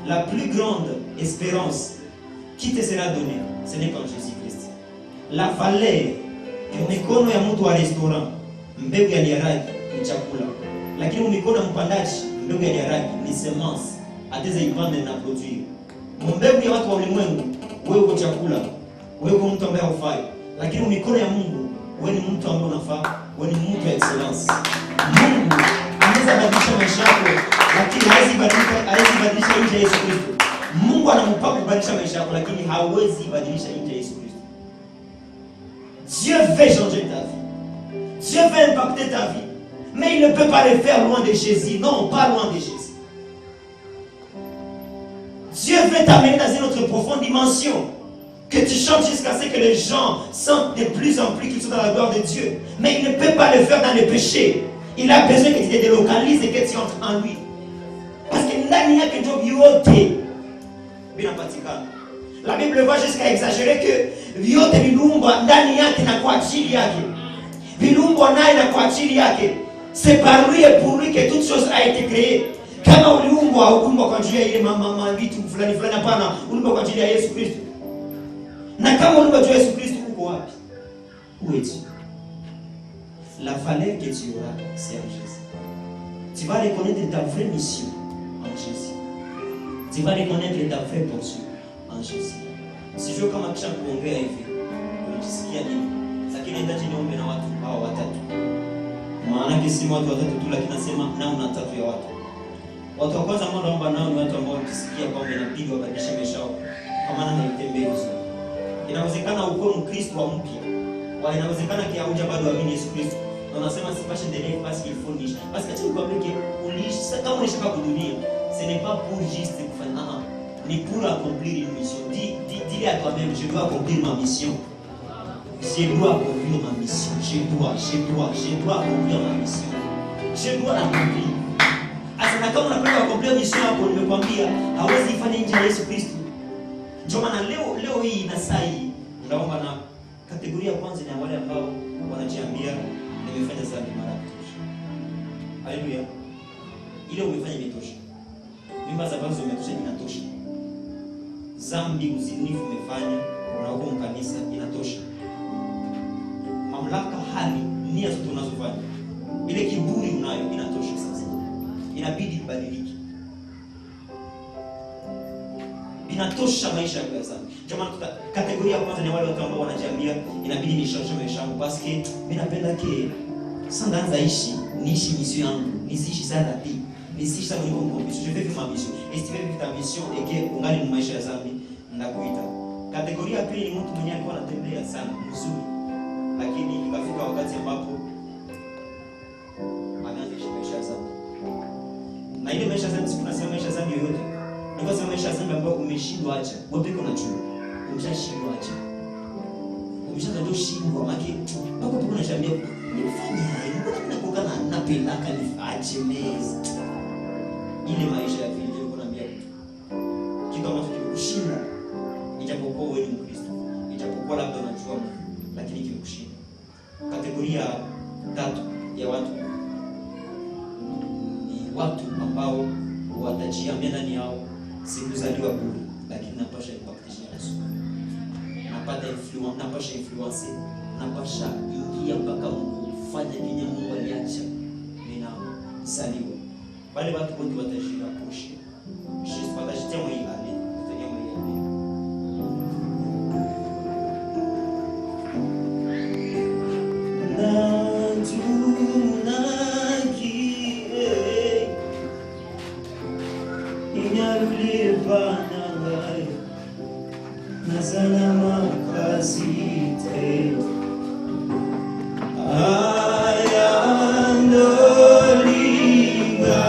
La plus grande espérance qui te sera donnée, ce n'est qu'en Jésus-Christ. La valeur ya mikono ya mtu wa restaurant, mbegu ya diaraki ni chakula. Lakini mikono ya mpandaji, mbegu ya diaraki ni semence, ataweza ipande na produire. Mbegu ya watu wa ulimwengu, wewe uko chakula, wewe uko mtu ambaye hufai. Lakini mikono ya Mungu, wewe ni mtu ambaye unafaa, wewe ni mtu wa excellence. Mungu anaweza badilisha maisha yako, lakini hawezi badilisha nje ya Yesu Kristo. Mungu anampa kubadilisha maisha yako, lakini hawezi badilisha nje ya Yesu Kristo. Dieu veut changer ta vie. Dieu veut impacter ta vie. Mais il ne peut pas le faire loin de Jésus. Non, pas loin de Jésus. Dieu veut t'amener dans une autre profonde dimension. Que tu chantes jusqu'à ce que les gens sentent de plus en plus qu'ils sont dans la gloire de Dieu. Mais il ne peut pas le faire dans le péché. Il a besoin que tu te délocalises et que tu entres en lui. Parce que ndani yake ndio vyote vinapatikana. La Bible va jusqu'à exagérer que vyote viliumbwa ndani yake na kwa ajili yake. Viliumbwa naye na kwa ajili yake. C'est par lui et pour lui que toute chose a été créée. Kama uliumbwa kwa ajili ya ile mama vitu fulani hapana, uliumbwa kwa ajili ya Yesu Kristo. Na kama uliumbwa kwa ajili ya Yesu Kristo, uko wapi? Où es-tu? La valeur que tu auras, c'est en Jésus. Tu vas reconnaître ta vraie mission en Jésus. Tu vas reconnaître ta vraie portion en Jésus. Sijui kama kisha kuongea hivi unajisikia nini? Lakini nitaje niombe na watu hao watatu. Maana kesi watu watatu tu, lakini nasema namna tatu ya watu. Watu wa kwanza ambao naomba nao ni watu ambao wanajisikia kwamba inabidi wabadilishe maisha yao kwa maana haitembei vizuri. Inawezekana uko Mkristo wa mpya. Wala inawezekana kia huja bado amini Yesu Kristo. Na unasema sipashe endelee parce qu'il faut niche. Parce que tu me comprends que uliishi kama uliishi kwa dunia, ce n'est pas pour juste kufanya, ni pour accomplir une mission. Dis à toi-même, je dois accomplir ma mission. Je dois accomplir ma mission. Je dois accomplir ma mission. Je dois l'accomplir. Asa kama unapenda accomplir mission yako, nimekwambia hawezi ifanya nje ya Yesu Kristo. Ndio maana leo hii na saa hii naomba na kategoria ya kwanza ni wale ambao wanajiambia nimefanya dhambi mara kutosha. Haleluya. Ile umefanya imetosha. Mimba za baadhi umetosha, inatosha. Dhambi uzinifu umefanya na uko mkanisa, inatosha. Mamlaka, hali, nia zote unazofanya, ile kiburi unayo, inatosha sasa. Inabidi ibadilike. Inatosha maisha yako ya dhambi. Jamani, kategoria ya kwanza ni wale watu ambao wanajiambia inabidi nishauri maisha yangu parce que mimi napenda ke sandanza ishi niishi mission yangu, nisiishi sana ti. Nisiishi sana ni bongo. Je vais vivre ma mission. Et si tu veux vivre ta mission et que ungali maisha ya dhambi, ndakuita. Kategoria ya pili ni mtu mwenye alikuwa anatembea sana mzuri, lakini ikafika wakati ambapo anaanza maisha ya dhambi. Na ile maisha ya dhambi, tunasema maisha ya dhambi yoyote. Ndio sema maisha ya dhambi ambayo umeshindwa acha. Wewe pekee unajua. Umeshashindwa acha. Umeshaanza kushindwa maki. Hapo tu unashambia nifanye haya. Mbona ninakuwa na napendaka niachemezi ile maisha ya vile niko naambia kitu ambacho kimekushinda, ijapokuwa wewe ni Mkristo, ijapokuwa labda unajua, lakini kimekushinda. Kategoria tatu ya watu ni watu ambao watajiambia ndani yao sikuzaliwa bure, lakini napasha impactisha Yesu, napata influence, napasha influence, napasha ingia mpaka kufanya kile Mungu aliacha ninazaliwa. Wale watu wote watajira kushi shisi watajitia mwa hii hali, kutania mwa hii hali. Nazana makasite ayandoliga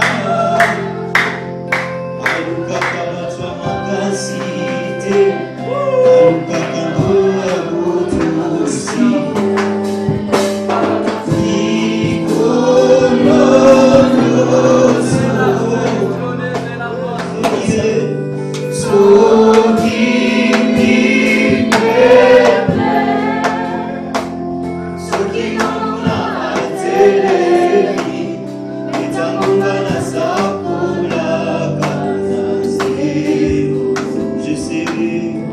aluka kamatwa makasite aluka kandoa butusi je serai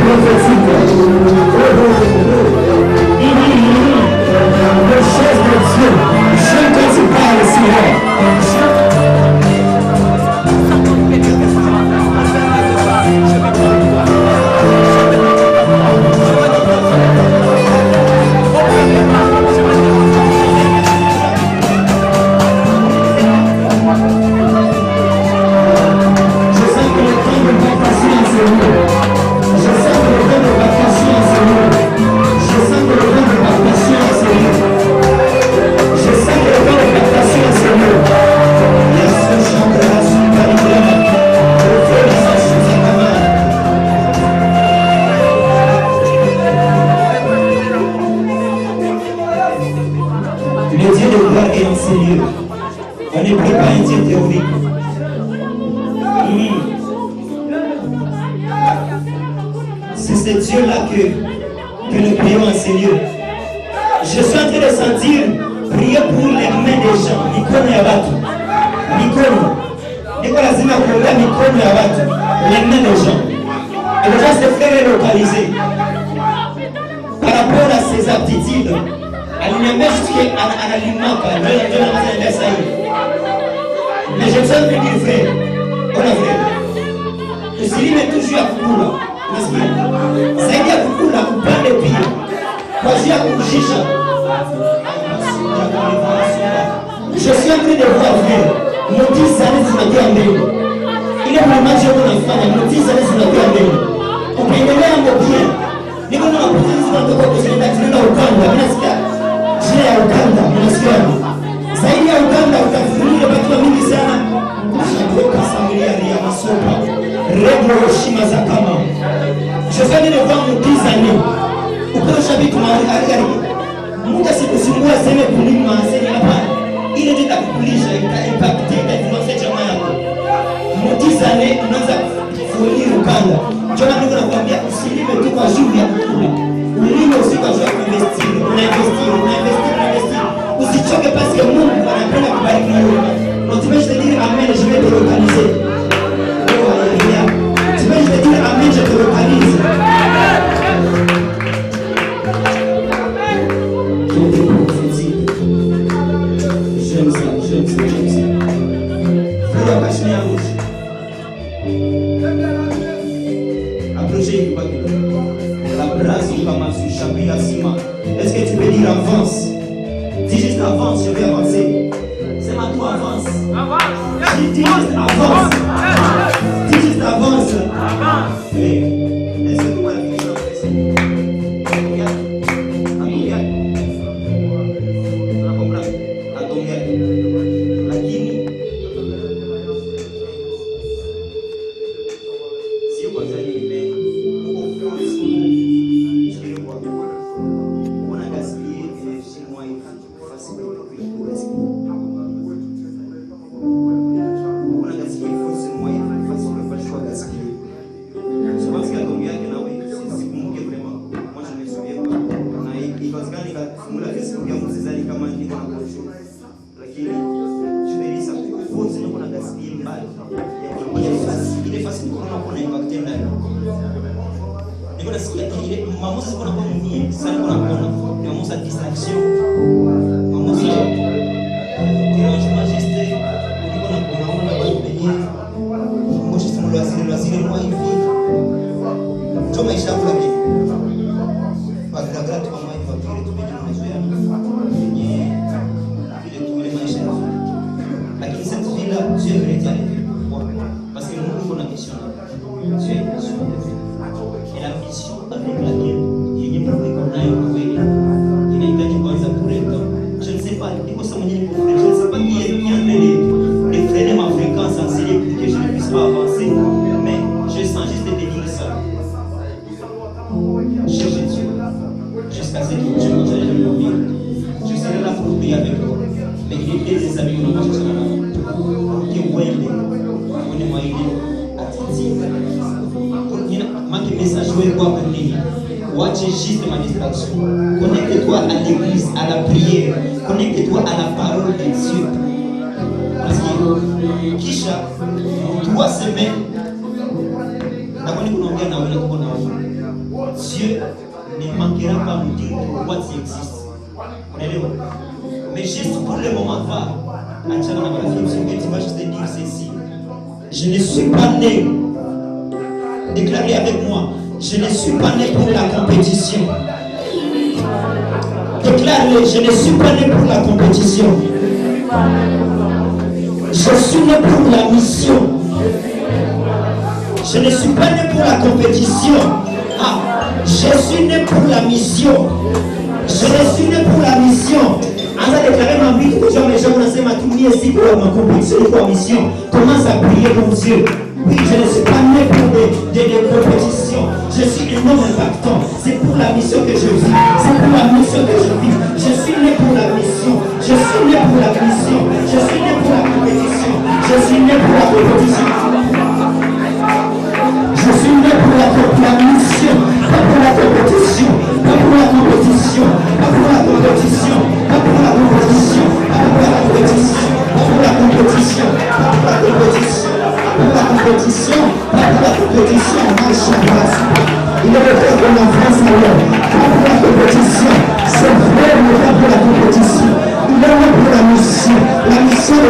prophétique. Les choses de Dieu. J'aime quand tu parles, Seigneur. On n'est plus pas un Dieu théorique. C'est ce Dieu-là que nous prions en ce lieu. Je suis en train de sentir prier pour les mains des gens. Mikono ya watu. Mikono. Niko lazima kuombea mikono ya watu. Les mains des gens. Et déjà ce frère est localisé. Par rapport à ses aptitudes. Aliniambia jusqu'à analimaka. Mais je tiens à te dire frère. On a frère. Usilime toujours ya kukula. Unasikia? Zaidi ya kukula upande pia. Kwa ajili ya kujisha. Je suis en train de voir frère. Motis années zinakuwa mbele. Ile mlemaji wako nafanya motis années zinakuwa mbele. Ukiendelea mbele. Niko na position zinatoka kwa sasa tunaenda Uganda. Unasikia? Jina ya Uganda. Unasikia? Zaidi ya Uganda utafunulia watu wengi sana. Kutoka familia ya Masopa. Rego Shima za kama. Je suis en train de voir motis années. Ukiosha vitu mahali gani? Mungu asikusumbua sema kulima sema hapa. Ile ndio itakukulisha impact itainfluence jamaa yako. Motizane unaanza kufunia Uganda. Jona Mungu anakuambia usilime tu kwa ajili ya kukula. Ulime usiku kwa ajili ya kuinvestir. Unainvestir. Usichoke parce que Mungu anapenda kubariki wewe. Donc tu vas te dire amen, je vais te localiser. Oh alléluia. Tu vas te dire amen, je te localise. J'aime ça. Frère, apaixonné à rouge. Approchez une fois que la brasse ou comme sous chapitre à ciment. Est-ce que tu peux dire avance? Dis juste avance, je vais avancer. C'est ma toi avance. Dis juste avance. Dis juste avance. Oui. Est-ce que tu vois la fiction? Connecte-toi à l'église, à la prière. Connecte-toi à la parole de Dieu. Parce que Kisha, toi semaine, Dieu ne manquera pas de nous dire what existe. Mais juste pour le moment, tu vas juste dire ceci. Je ne suis pas né. Déclarez avec moi. Je ne suis pas né pour la compétition. Déclarez, je ne suis pas né pour la compétition. Je suis né pour la mission. Je ne suis pas né pour la compétition. Je suis né pour la mission. Je suis né pour la mission. On a déclaré ma vie, tout les gens ont tout mis ici pour ma compétition, pour la mission. Commence à prier comme Dieu. Oui, je ne suis pas né pour des compétitions. Je suis un homme impactant. C'est pour la mission que je vis. C'est pour la mission que je vis. Je suis né pour la mission. Je suis né pour la mission. Je suis né pour la compétition. Je suis né pour la compétition. Je suis né pour la mission. Pas pour la compétition. Pas pour la compétition. Pas pour la compétition. Pas pour la compétition. Pas pour la compétition. Pas pour la compétition. Pas pour la compétition. Pour la compétition, pas pour la compétition, marche en place. Il est le frère de la France alors, pas pour la compétition, c'est vrai, mais pas pour la compétition. Il est là pour la mission de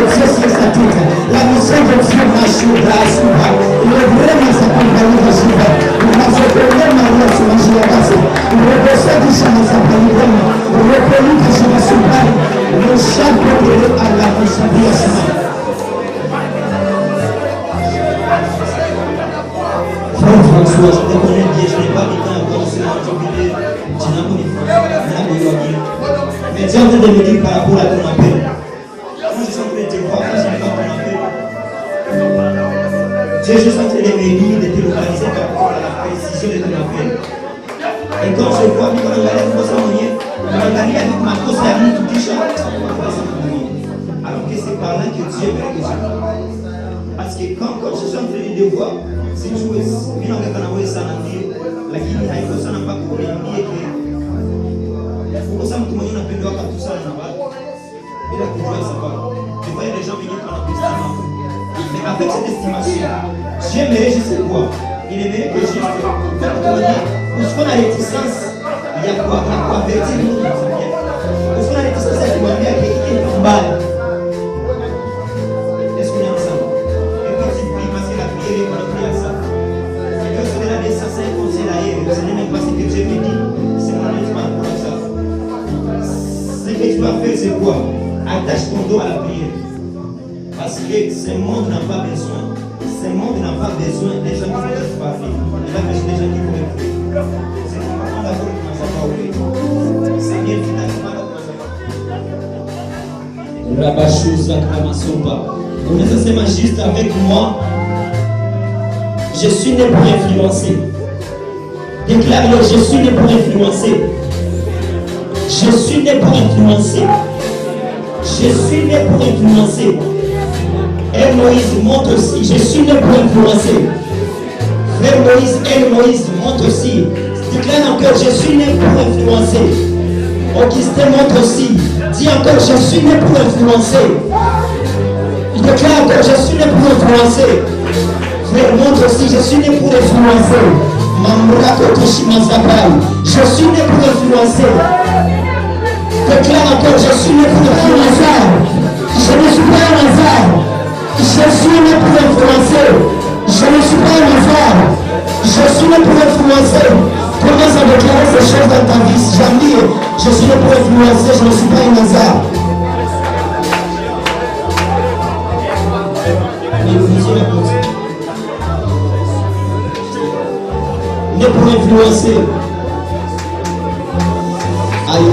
Dieu sur sa tête, la mission de Dieu marche en place. Il est vraiment sa compagnie de Jéhovah. Il a fait problème à l'heure sur la Jéhovah. Il est besoin du chant dans sa compagnie. Il est connu que je me suis pas le chant de à la conscience. François, je te connais bien, je n'ai pas mis encore sur mon jubilé. Mais tu es en train de me dire par rapport à ton appel. Moi, je suis en train de te voir, je n'ai pas ton appel. Tu es juste en train de me dire, de te localiser par rapport à la précision de ton appel. Et quand je vois, quand on regarde comme ça, on regarde avec ma cause à lui, tout déjà. Alors que c'est par là que Dieu veut que je parle. Parce que quand je suis en train de voir, si tu veux, mimi naonekana sana ndio, lakini haiko sana mpaka uniambie kwa sababu mtu mwenyewe anapendwa tu sana na watu bila kujua sababu. Tu vois les gens venir prendre l'estimation. Mais avec cette estimation, j'aimerais juste quoi? Il aimerait que je parce qu'on a réticence, il y a quoi vertir nous bien. Parce qu'on a réticence à dire qu'il est mal. Est-ce qu'on est ensemble? Ce n'est même pas ce que Dieu me dit, c'est mon espoir pour ça. Ce que tu dois faire, c'est quoi? Attache ton dos à la prière. Parce que ce monde n'a pas besoin. Ce monde n'a pas besoin des gens qui vont juste parler. Il a besoin des gens qui vont écouter. C'est pourquoi on a voulu qu'on s'en va ouvrir. C'est bien finalement qu'on s'en va. Rabachouza Kramasopa. On est seulement juste avec moi. Je suis né pour influencer. Déclare-le, je suis né pour influencer. Je suis né pour influencer. Je suis né pour influencer. Et Moïse monte aussi. Je suis né pour influencer. Frère Moïse, et Moïse monte aussi. Déclare encore, je suis né pour influencer. Augustin monte aussi. Dis encore, je suis né pour influencer. Il déclare encore, je suis né pour influencer. Frère monte aussi, je suis né pour influencer. Je suis né pour influencer. Déclare encore, je suis né pour influencer. Je ne suis pas un hasard. Je suis né pour influencer. Je ne suis pas un hasard. Je suis né pour influencer. Commence à déclarer ces choses dans ta vie. Jamais, je suis né pour influencer. Je ne suis pas un hasard. Né pour influencer. Aïe,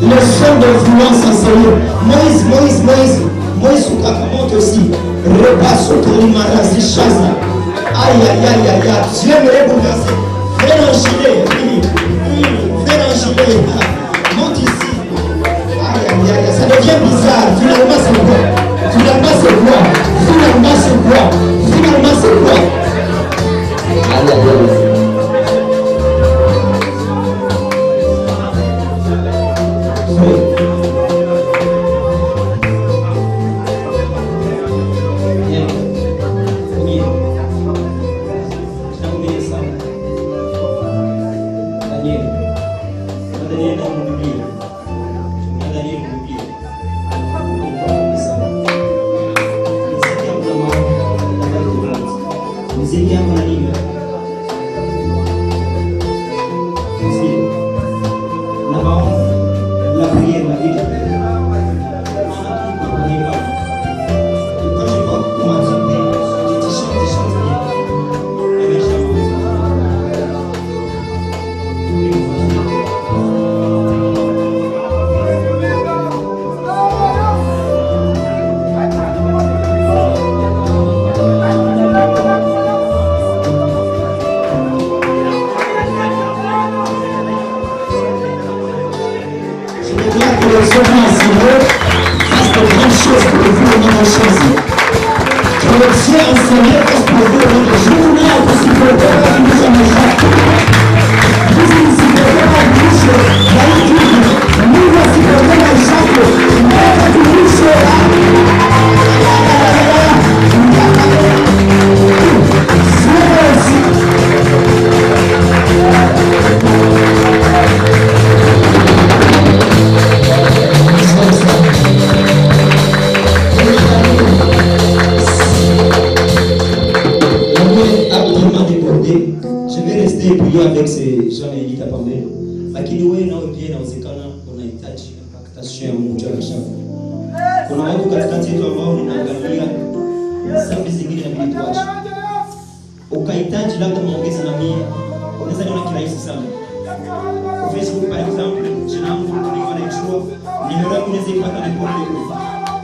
le son d'influence enseigné. Moïse monte aussi. Repasse autour de Marasi Chaza. Aïe, Dieu me l'a bouleversé. Frère Angilé, monte ici. Aïe, ça devient bizarre. Finalement, c'est quoi? Seigneur fasse de grandes choses pour vous au nom de Jésus. Que le Dieu Seigneur fasse pour vous au nom de Jésus. Vous n'avez pas supporté la bouche à mes gens. Vous ne supportez pas la bouche à l'église. Nous ne supportons pas les gens. Nous n'avons pas de bouche là. Je vais rester et prier avec ces gens et Elita pambele. Lakini wewe nao pia inawezekana unahitaji impactation ya Mungu juu ya maisha yako. Kuna watu katikati yetu ambao ninaangalia safi zingine na vitu tuache. Ukahitaji labda muongeze na mimi. Unaweza niona kirahisi sana. Kwa Facebook by example, jina langu ndio naijua. Nimero yako unaweza ipata na pole.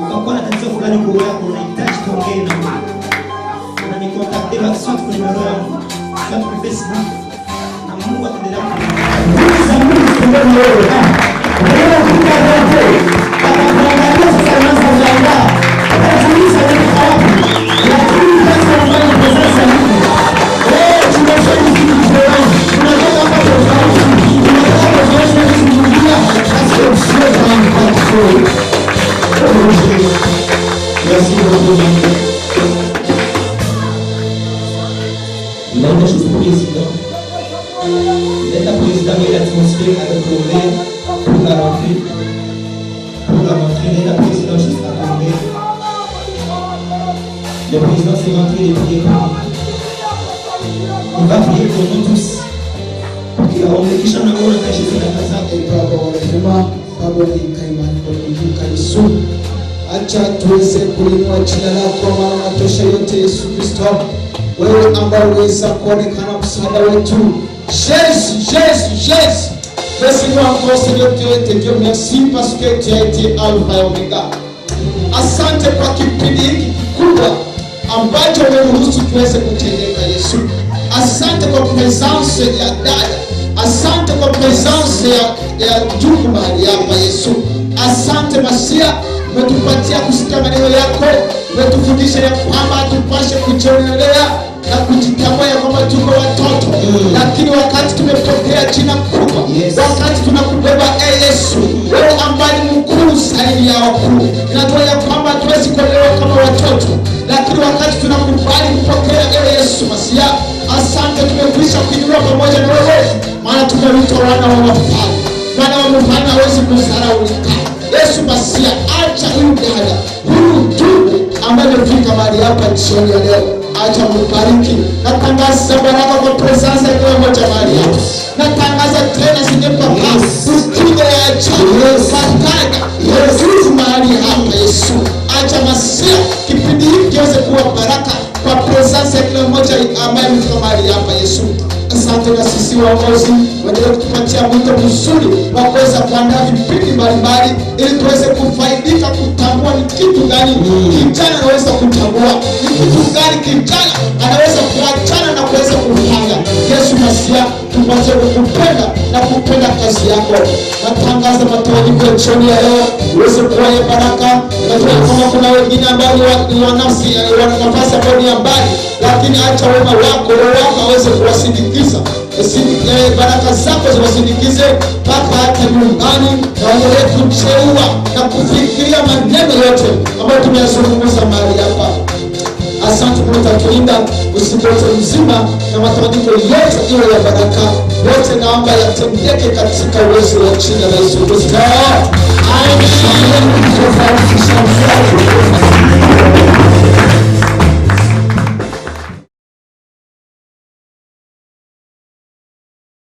Ukakuwa na tatizo fulani kwa wewe yako unahitaji kuongea na mimi. Unanikontakte basi kwa nimero yangu. Kwa Facebook na Mungu ataendelea kukubariki. Mungu tumbeni wewe. Wewe ukitaka atakuangalia sasa na sasa. Atakuuliza ni wapi. Lakini sasa unafanya pesa nyingi. Tunafanya kitu fulani. Tunataka kupata ufahamu. Tunataka kuonyesha kusimulia basi usio kama mtako. Merci beaucoup. L'aide juste président. L'aide président et l'atmosphère à retrouver pour la rentrée. Pour la rentrée, l'aide président juste à tomber. Le président s'est rentré de prier pour nous. Il va prier pour nous tous. Kisha na ona kashi zikataza Baba wa rehema, Baba ni kaimani kwa kujuka Yesu. Acha tuweze kuinua jina lako maana unatosha yote Yesu Kristo. Wewe ambao uweza kuonekana msaada wetu. Jésus. Laisse-nous encore Seigneur te dire merci parce que tu as été Alpha et Omega. Asante kwa kipindi hiki kikubwa ambacho umeruhusu tuweze kutendeka Yesu. Asante kwa presence ya dada. Asante kwa presence ya ndugu mahali hapa Yesu. Asante Masia, umetupatia kusikia maneno yako. Umetufundisha ya kwamba tupashe kujionelea na kujitambua ya kwamba tuko watoto. Lakini wakati tumepokea jina kubwa, wakati tunakubeba Yesu, wewe ambaye ni mkuu zaidi ya wakuu, inatoa ya kwamba hatuwezi kuelewa kama watoto. Lakini wakati tunakubali kupokea Yesu Masia, asante tumekwisha kuinua pamoja na wewe. Maana tumeitwa wana wa wafalme. Wana wa mfalme hawezi kudharaulika. Yesu Masia, acha huyu dada, huyu ndugu ambaye amefika mahali hapa jioni ya leo, acha mbariki. Natangaza baraka kwa presence ya kila mmoja mahali hapa. Natangaza tena sijepa ukija ya ajabu, fataka, Yesu mahali hapa Yesu. Acha Masia, kipindi hiki kiweze kuwa baraka kwa presence ya kila mmoja ambaye amefika mahali hapa Yesu. Asante na sisi waongozi, waendelee kutupatia mwito mzuri wa kuweza kuandaa vipindi mbalimbali ili tuweze kufaidika, kutambua ni kitu gani kijana anaweza kutambua, ni kitu gani kijana anaweza kuachana na kuweza kufanya. Yesu Masia, tupatie kukupenda na kupenda kazi yako. Natangaza matawanyiko ya jioni ya leo uweze kuwa ya baraka. Najua kama kuna wengine ambao ni wanafsi, wana nafasi ambao ni mbali, lakini acha wema wako aweze kuwasindikiza. Baraka zako ziwasindikize mpaka hata nyumbani, na waendelee kucheua na kufikiria maneno yote ambayo tumeyazungumza mahali hapa. Asante kwa kutulinda usiku wote mzima, na matawanyiko yote iwe ya baraka. Yote naomba yatendeke katika uwezo wa jina la Yesu Kristo. Amen.